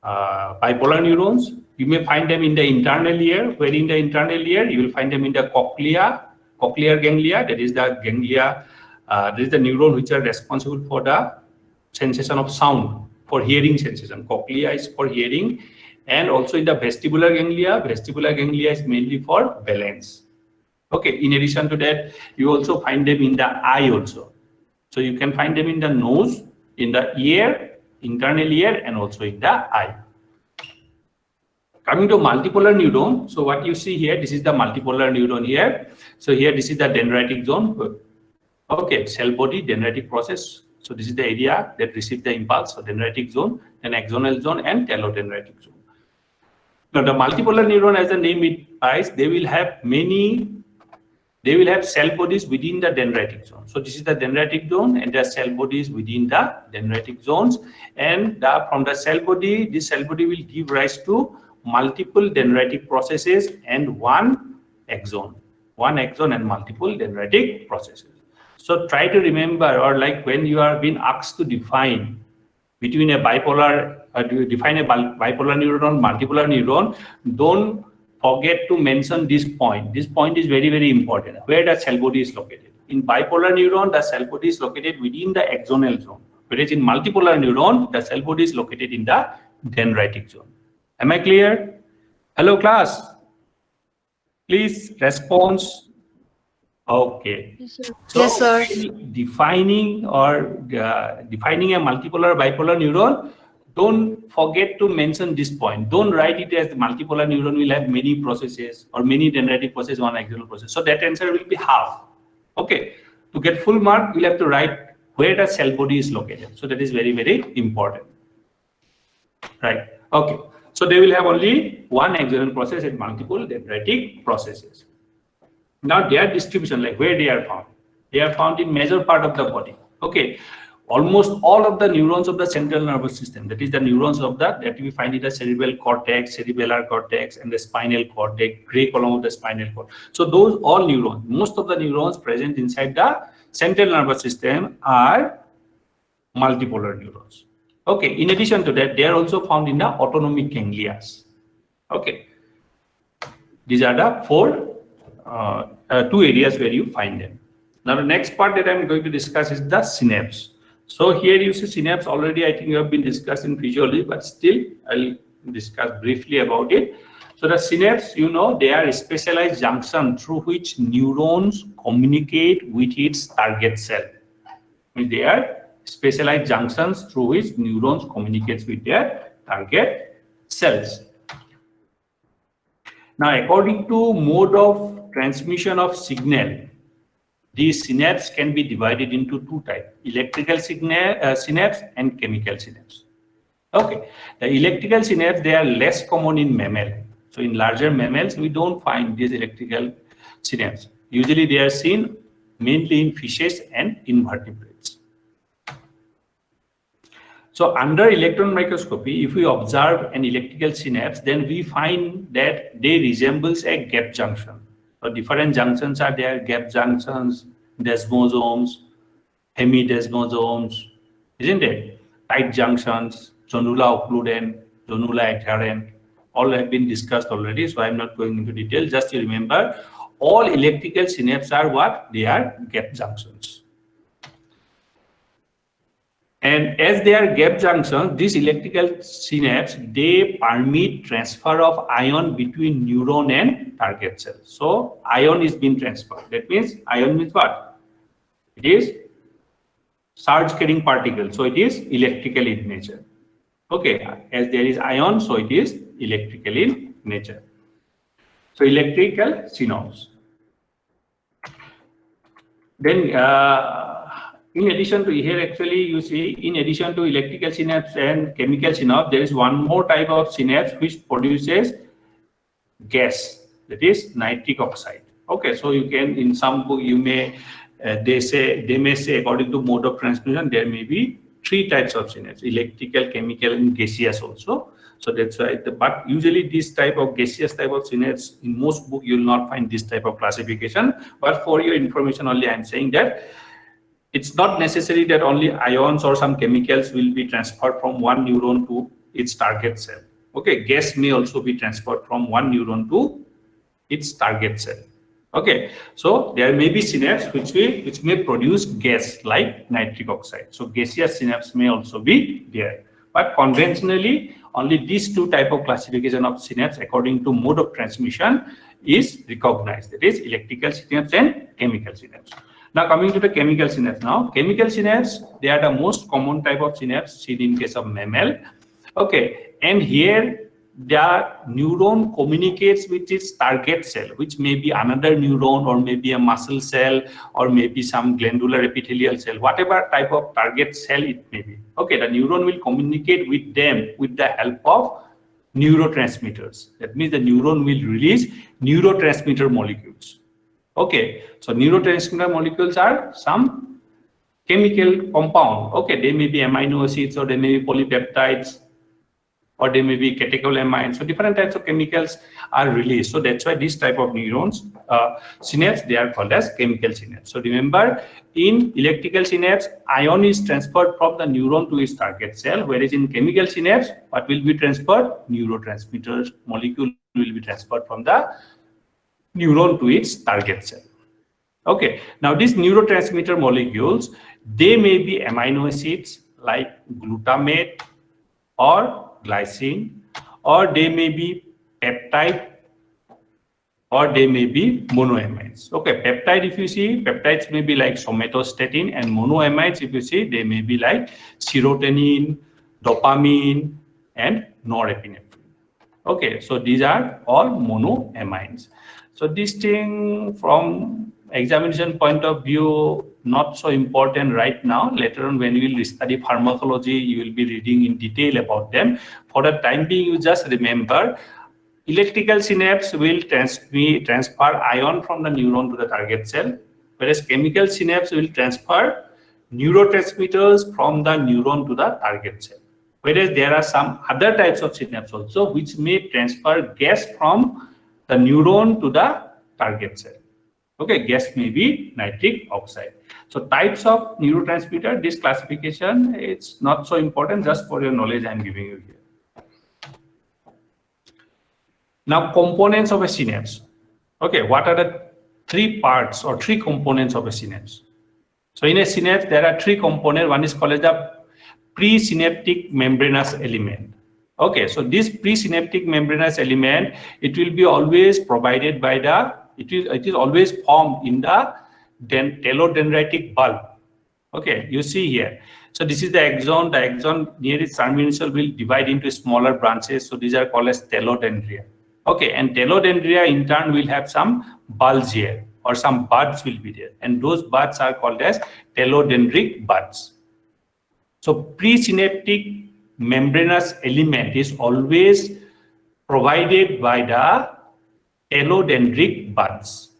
bipolar neurons. You may find them in the internal ear, where in the internal ear, you will find them in the cochlear ganglia, that is the ganglia, that is the neuron which are responsible for the sensation of sound, for hearing sensation. Cochlea is for hearing. And also in the vestibular ganglia is mainly for balance. Okay, in addition to that, you also find them in the eye also. So you can find them in the nose, in the ear, internal ear, and also in the eye. Coming to multipolar neuron, so what you see here, this is the multipolar neuron here. So here, this is the dendritic zone. Okay, cell body, dendritic process. So this is the area that receives the impulse, so dendritic zone, then axonal zone, and telodendritic zone. Now, the multipolar neuron, as the name implies, they will have cell bodies within the dendritic zone. So this is the dendritic zone, and there are cell bodies within the dendritic zones. And from the cell body, this cell body will give rise to multiple dendritic processes and one axon and multiple dendritic processes. So try to remember, or like when you are being asked to define between a bipolar, define a bipolar neuron, multipolar neuron, don't forget to mention this point. This point is very, very important. Where the cell body is located. In bipolar neuron, the cell body is located within the axonal zone. Whereas in multipolar neuron, the cell body is located in the dendritic zone. Am I clear? Hello, class. Please response. Okay. So Yes, sir. defining a multipolar bipolar neuron, don't forget to mention this point. Don't write it as the multipolar neuron will have many processes or many dendritic processes, one axonal process. So that answer will be half. Okay. To get full mark, we'll have to write where the cell body is located. So that is very, very important. Right. Okay. So they will have only one axonal process and multiple dendritic processes. Now their distribution, like where they are found in major part of the body. Okay, almost all of the neurons of the central nervous system, that is the neurons of that we find in the cerebral cortex, cerebellar cortex, and the spinal cord, the gray column of the spinal cord. So those all neurons, most of the neurons present inside the central nervous system are multipolar neurons. Okay, in addition to that, they are also found in the autonomic ganglia. Okay, these are the two areas where you find them. Now the next part that I'm going to discuss is the synapse. So here you see synapse already, I think you have been discussed in physiology, but still I'll discuss briefly about it. So the synapse, you know, they are specialized junction through which neurons communicate with its target cell. They are specialized junctions through which neurons communicate with their target cells. Now, according to mode of transmission of signal, these synapses can be divided into two types: electrical synapse and chemical synapse. Okay, the electrical synapse, they are less common in mammal. So in larger mammals, we don't find these electrical synapse. Usually they are seen mainly in fishes and invertebrates. So under electron microscopy, if we observe an electrical synapse, then we find that they resembles a gap junction. So different junctions are there: gap junctions, desmosomes, hemidesmosomes, isn't it? Tight junctions, zonula occludent, zonula adherent, all have been discussed already, so I'm not going into detail. Just to remember, all electrical synapses are what? They are gap junctions. And as they are gap junctions, these electrical synapse, they permit transfer of ion between neuron and target cell. So ion is being transferred. That means ion means what? It is charge carrying particle. So it is electrical in nature. Okay, as there is ion, so it is electrical in nature. So electrical synapse. Then in addition to here, actually you see, in addition to electrical synapse and chemical synapse, there is one more type of synapse which produces gas, that is nitric oxide. Okay, so you can, in some book you may they may say according to mode of transmission there may be 3 types of synapse: electrical, chemical, and gaseous also. So that's why, but usually this type of gaseous type of synapse, in most book you will not find this type of classification. But for your information only, I am saying that it's not necessary that only ions or some chemicals will be transferred from one neuron to its target cell. Okay, gas may also be transferred from one neuron to its target cell. Okay, so there may be synapse which may produce gas like nitric oxide. So gaseous synapse may also be there. But conventionally, only these 2 type of classification of synapse according to mode of transmission is recognized. That is electrical synapse and chemical synapse. Now coming to the chemical synapse. Now chemical synapse, they are the most common type of synapse seen in case of mammal. Okay, and here the neuron communicates with its target cell, which may be another neuron or maybe a muscle cell or maybe some glandular epithelial cell, whatever type of target cell it may be. Okay, the neuron will communicate with them with the help of neurotransmitters. That means the neuron will release neurotransmitter molecules. Okay, so neurotransmitter molecules are some chemical compound. Okay, they may be amino acids or they may be polypeptides, or they may be catecholamines. So different types of chemicals are released. So that's why this type of neurons, synapse, they are called as chemical synapse. So remember, in electrical synapse, ion is transferred from the neuron to its target cell, whereas in chemical synapse, what will be transferred? Neurotransmitters molecule will be transferred from the neuron to its target cell. Okay, now these neurotransmitter molecules, they may be amino acids like glutamate or glycine, or they may be peptide, or they may be monoamides. Okay, peptide, if you see, peptides may be like somatostatin, and monoamides, if you see, they may be like serotonin, dopamine, and norepinephrine. Okay, so these are all monoamides. So this thing from examination point of view, not so important right now. Later on, when you will study pharmacology, you will be reading in detail about them. For the time being, you just remember electrical synapse will transfer ion from the neuron to the target cell, whereas chemical synapse will transfer neurotransmitters from the neuron to the target cell. Whereas there are some other types of synapse also which may transfer gas from the neuron to the target cell. Okay, gas may be nitric oxide. So types of neurotransmitter, this classification, it's not so important, just for your knowledge I'm giving you here. Now components of a synapse. Okay, what are the 3 parts or 3 components of a synapse? So in a synapse, there are 3 components. One is called as the presynaptic membranous element. Okay, so this presynaptic membranous element, it will be always provided by the, it is always formed in the telodendritic bulb. Okay, you see here. So this is the axon. The axon near its terminal will divide into smaller branches. So these are called as telodendria. Okay, and telodendria in turn will have some bulbs here, or some buds will be there, and those buds are called as telodendric buds. So presynaptic membranous element is always provided by the telodendric buds.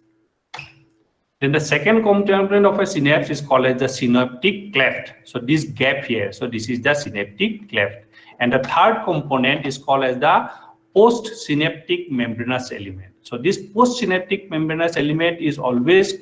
Then the second component of a synapse is called as the synaptic cleft. So this gap here, so this is the synaptic cleft. And the third component is called as the postsynaptic membranous element. So this postsynaptic membranous element is always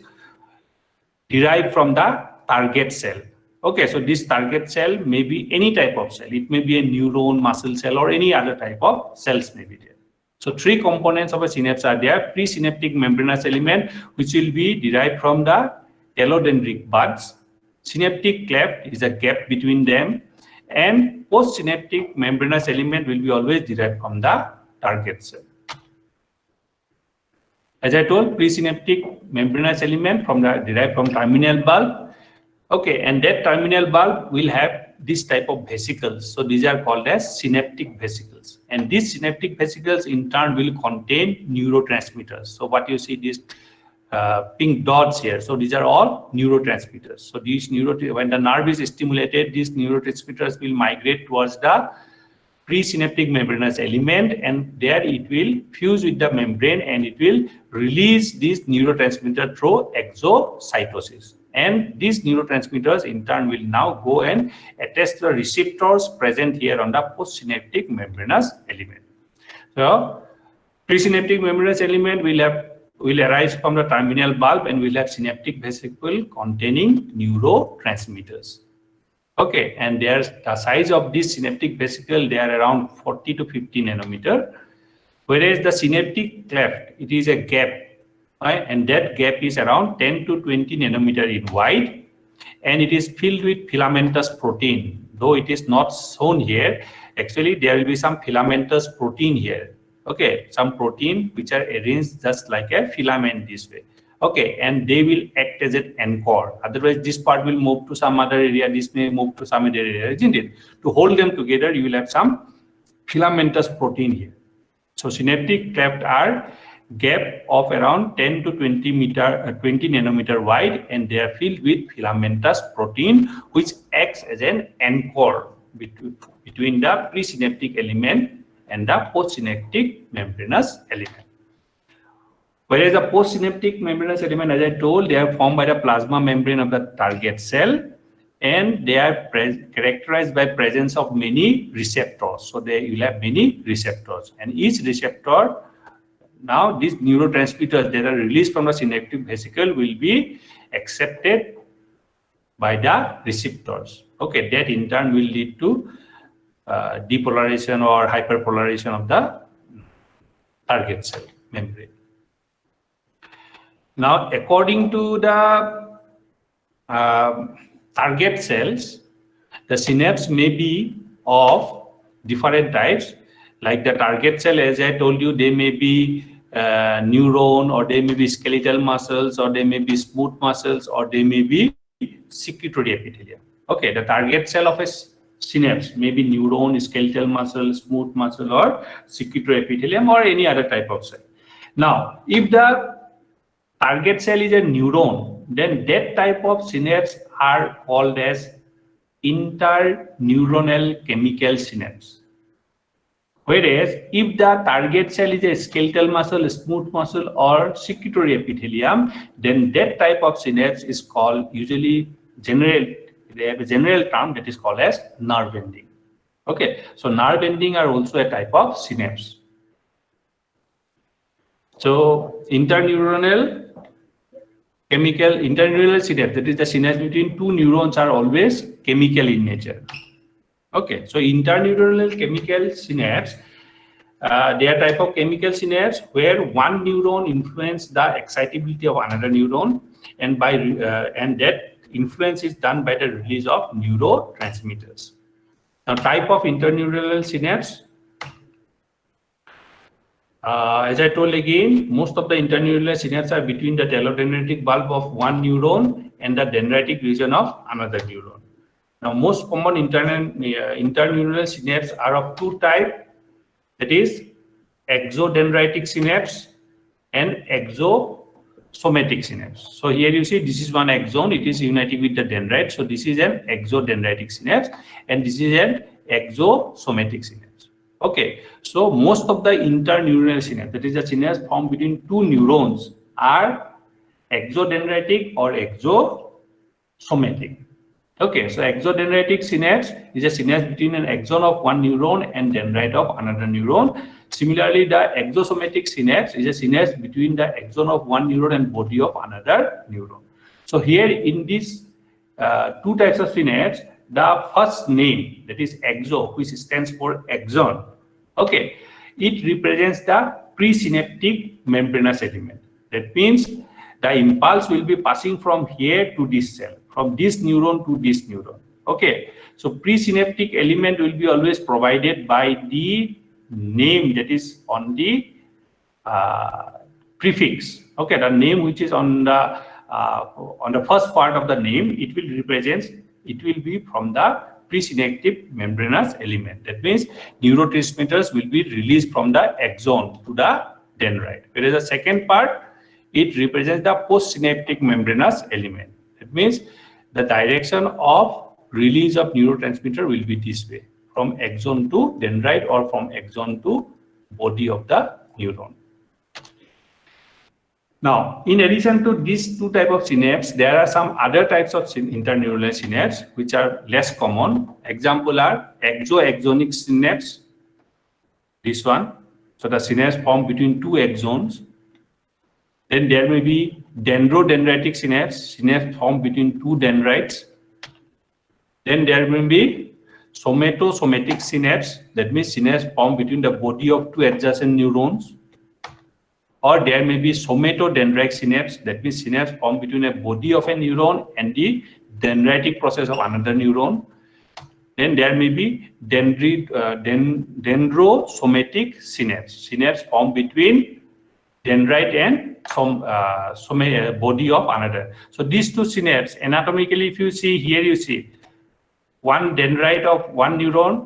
derived from the target cell. Okay, so this target cell may be any type of cell. It may be a neuron, muscle cell, or any other type of cells may be there. So 3 components of a synapse are there. Presynaptic membranous element, which will be derived from the telodendric buds. Synaptic cleft is a gap between them. and postsynaptic membranous element will be always derived from the target cell. As I told, presynaptic membranous element derived from terminal bulb. Okay, and that terminal bulb will have this type of vesicles. So these are called as synaptic vesicles. And these synaptic vesicles in turn will contain neurotransmitters. So what you see these pink dots here. So these are all neurotransmitters. So these when the nerve is stimulated, these neurotransmitters will migrate towards the presynaptic membranous element, and there it will fuse with the membrane and it will release this neurotransmitter through exocytosis. And these neurotransmitters in turn will now go and attach to the receptors present here on the postsynaptic membranous element. So presynaptic membranous element will arise from the terminal bulb and will have synaptic vesicle containing neurotransmitters. Okay, and there's the size of this synaptic vesicle, they are around 40 to 50 nanometer, whereas the synaptic cleft, it is a gap, right? And that gap is around 10 to 20 nanometer in wide, and it is filled with filamentous protein. Though it is not shown here, actually there will be some filamentous protein here. Okay, some protein which are arranged just like a filament this way. Okay, and they will act as an anchor. Otherwise, this part will move to some other area, this may move to some other area, isn't it? To hold them together, you will have some filamentous protein here. So synaptic cleft are gap of around 10 to 20 nanometer wide, and they are filled with filamentous protein, which acts as an anchor between the presynaptic element and the postsynaptic membranous element. Whereas the postsynaptic membranous element, as I told, they are formed by the plasma membrane of the target cell, and they are characterized by presence of many receptors. So they will have many receptors, and each receptor, now these neurotransmitters that are released from the synaptic vesicle will be accepted by the receptors. Okay, that in turn will lead to depolarization or hyperpolarization of the target cell membrane. Now, according to the target cells, the synapse may be of different types. Like the target cell, as I told you, they may be neuron, or they may be skeletal muscles, or they may be smooth muscles, or they may be secretory epithelium. Okay, the target cell of a synapse may be neuron, skeletal muscle, smooth muscle, or secretory epithelium, or any other type of cell. Now, if the target cell is a neuron, then that type of synapse are called as interneuronal chemical synapse. Whereas if the target cell is a skeletal muscle, smooth muscle, or secretory epithelium, then that type of synapse is called usually they have a general term that is called as nerve ending. Okay, so nerve ending are also a type of synapse. So interneuronal synapse, that is the synapse between two neurons, are always chemical in nature. Okay, so interneuronal chemical synapse, they are type of chemical synapse where one neuron influences the excitability of another neuron, and and that influence is done by the release of neurotransmitters. Now, type of interneuronal synapse, as I told again, most of the interneuronal synapses are between the telodendritic bulb of one neuron and the dendritic region of another neuron. Now, most common interneuronal synapses are of two types, that is exodendritic synapse and exosomatic synapse. So here you see this is one axon, it is uniting with the dendrite. So this is an exodendritic synapse, and this is an exosomatic synapse. Okay, so most of the interneuronal synapse, that is the synapse formed between two neurons, are exodendritic or exosomatic. Okay, so exodendritic synapse is a synapse between an axon of one neuron and dendrite of another neuron. Similarly, the exosomatic synapse is a synapse between the axon of one neuron and body of another neuron. So here in these two types of synapse, the first name, that is exo, which stands for axon, okay, it represents the presynaptic membranous element. That means the impulse will be passing from here to this cell, from this neuron to this neuron. Okay, so presynaptic element will be always provided by the name that is on the prefix. Okay, the name which is on the first part of the name, it will represent, it will be from the presynaptic membranous element. That means neurotransmitters will be released from the axon to the dendrite. Whereas the second part, it represents the postsynaptic membranous element. That means the direction of release of neurotransmitter will be this way, from axon to dendrite or from axon to body of the neuron. Now, in addition to these two types of synapse, there are some other types of interneuronal synapse which are less common. Example are exoaxonic synapse, this one. So the synapse formed between two axons. Then there may be dendrodendritic synapse formed between two dendrites. Then there may be somatosomatic synapse, that means synapse formed between the body of two adjacent neurons. Or there may be somatodendritic synapse, that means synapse formed between a body of a neuron and the dendritic process of another neuron. Then there may be dendrosomatic synapse formed between dendrite and some body of another. So these two synapse, anatomically, if you see here, you see one dendrite of one neuron,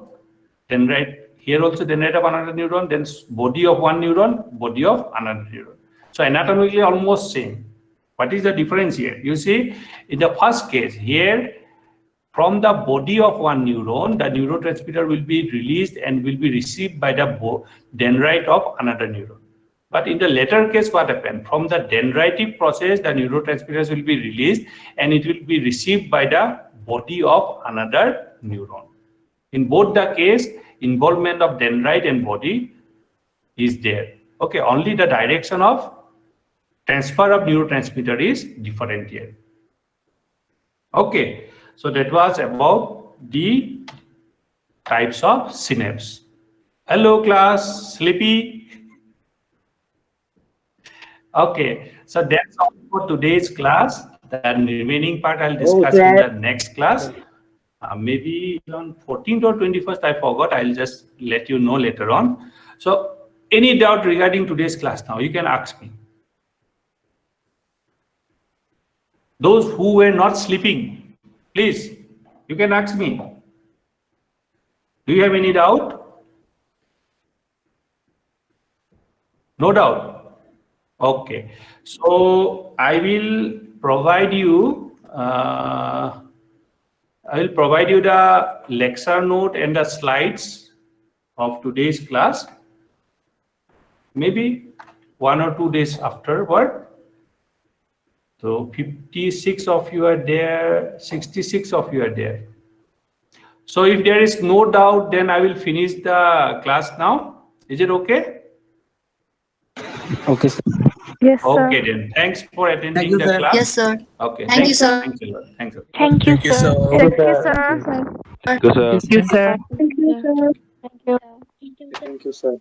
dendrite here also dendrite of another neuron, then body of one neuron, body of another neuron. So anatomically almost same. What is the difference here? You see, in the first case here, from the body of one neuron, the neurotransmitter will be released and will be received by the dendrite of another neuron. But in the latter case, what happened? From the dendritic process, the neurotransmitters will be released and it will be received by the body of another neuron. In both the case, involvement of dendrite and body is there. Okay, only the direction of transfer of neurotransmitter is different here. Okay, so that was about the types of synapse. Hello class, sleepy? Okay, so that's all for today's class. The remaining part I'll discuss in the next class. Maybe on 14th or 21st, I forgot. I'll just let you know later on. So any doubt regarding today's class now, you can ask me. Those who were not sleeping, please, you can ask me. Do you have any doubt? No doubt. Okay. So I will provide you the lecture note and the slides of today's class, maybe 1 or 2 days afterward. So 56 of you are there, 66 of you are there. So if there is no doubt, then I will finish the class now. Is it okay? Okay, sir. Yes, sir. Okay then. Thanks for attending Thank you, the sir. class. Yes, sir. Okay. Thank you, sir. Thanks a lot. Thanks a lot. Thank you, sir. Thank you, sir. Thank you, sir. Thank you, sir. Thank you, sir.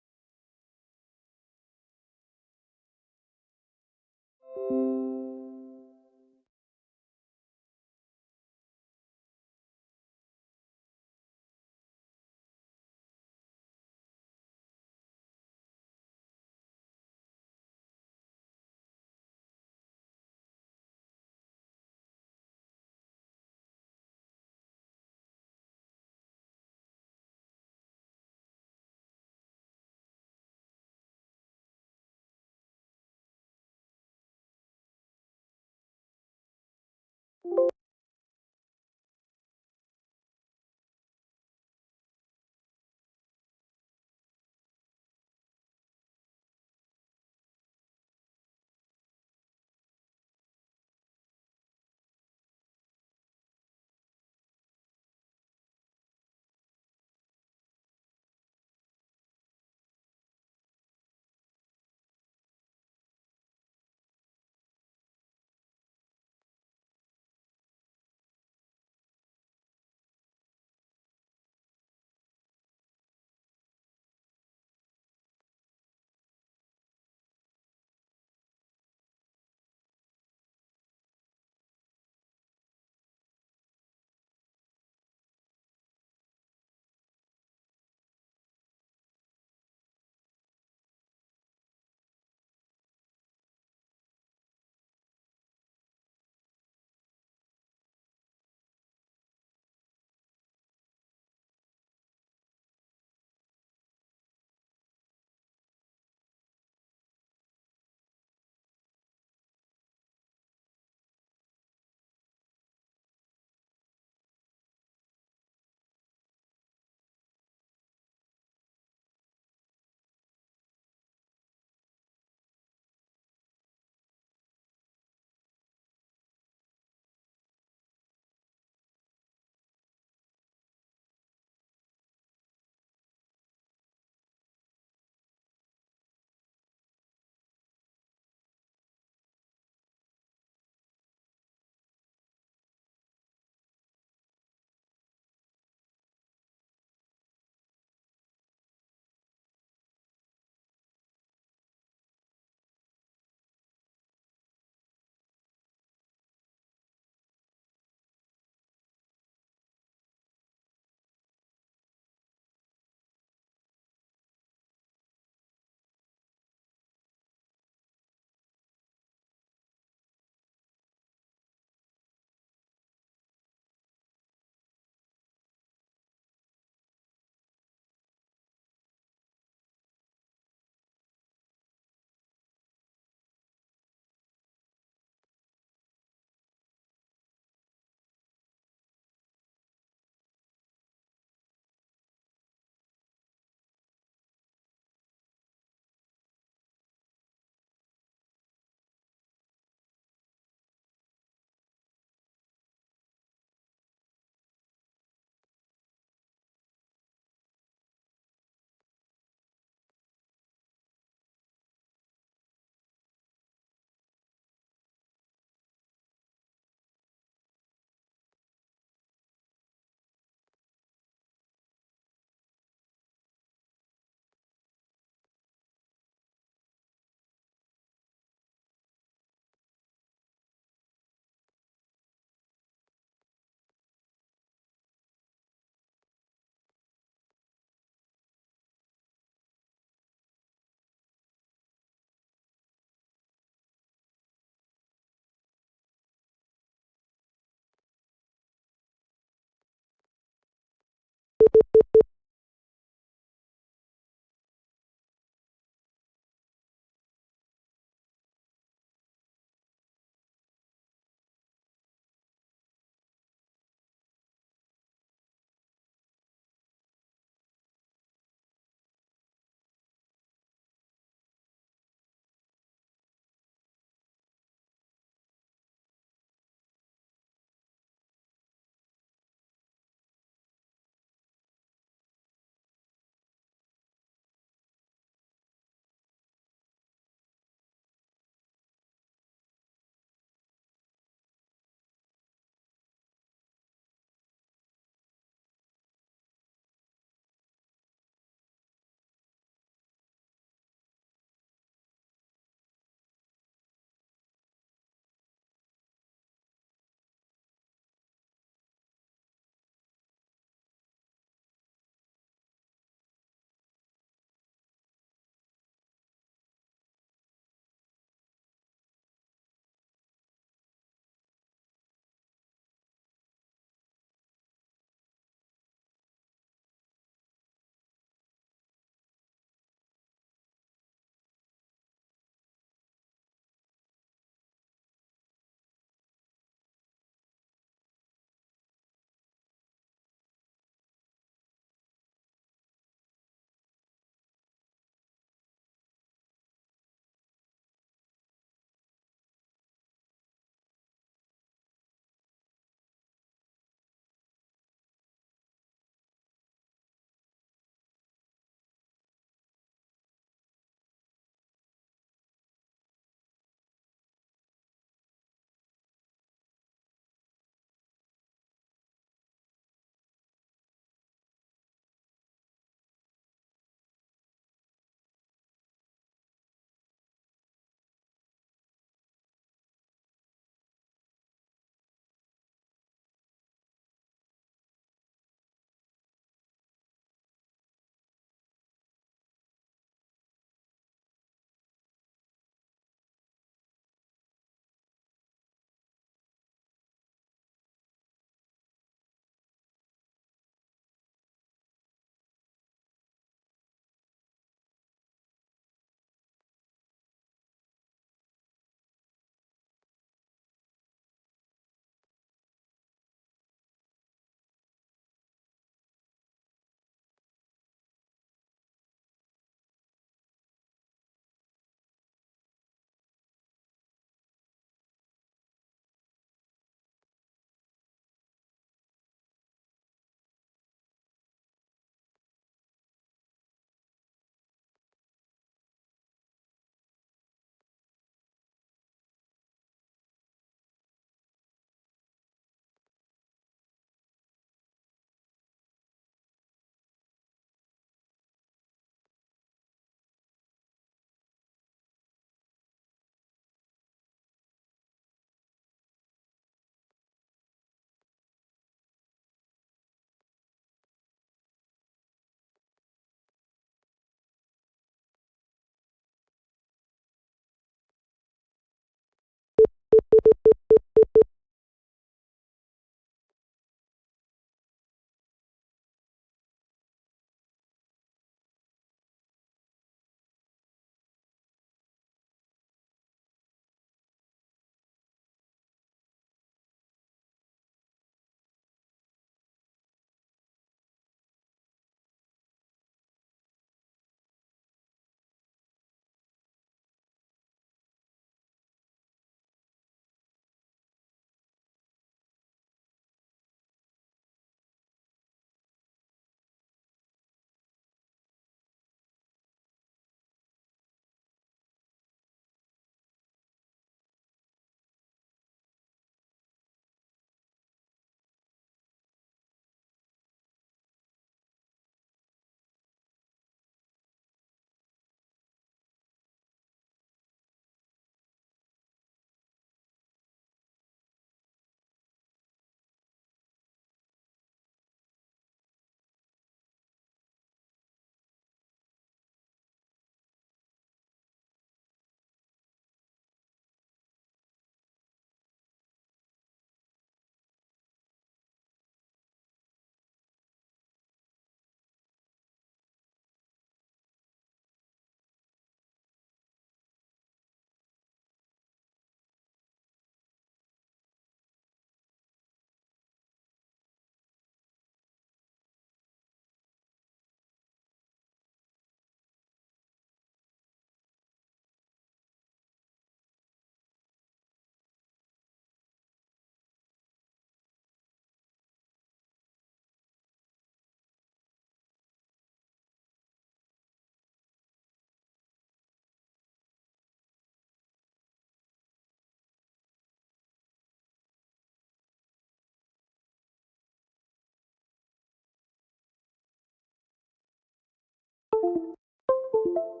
sir.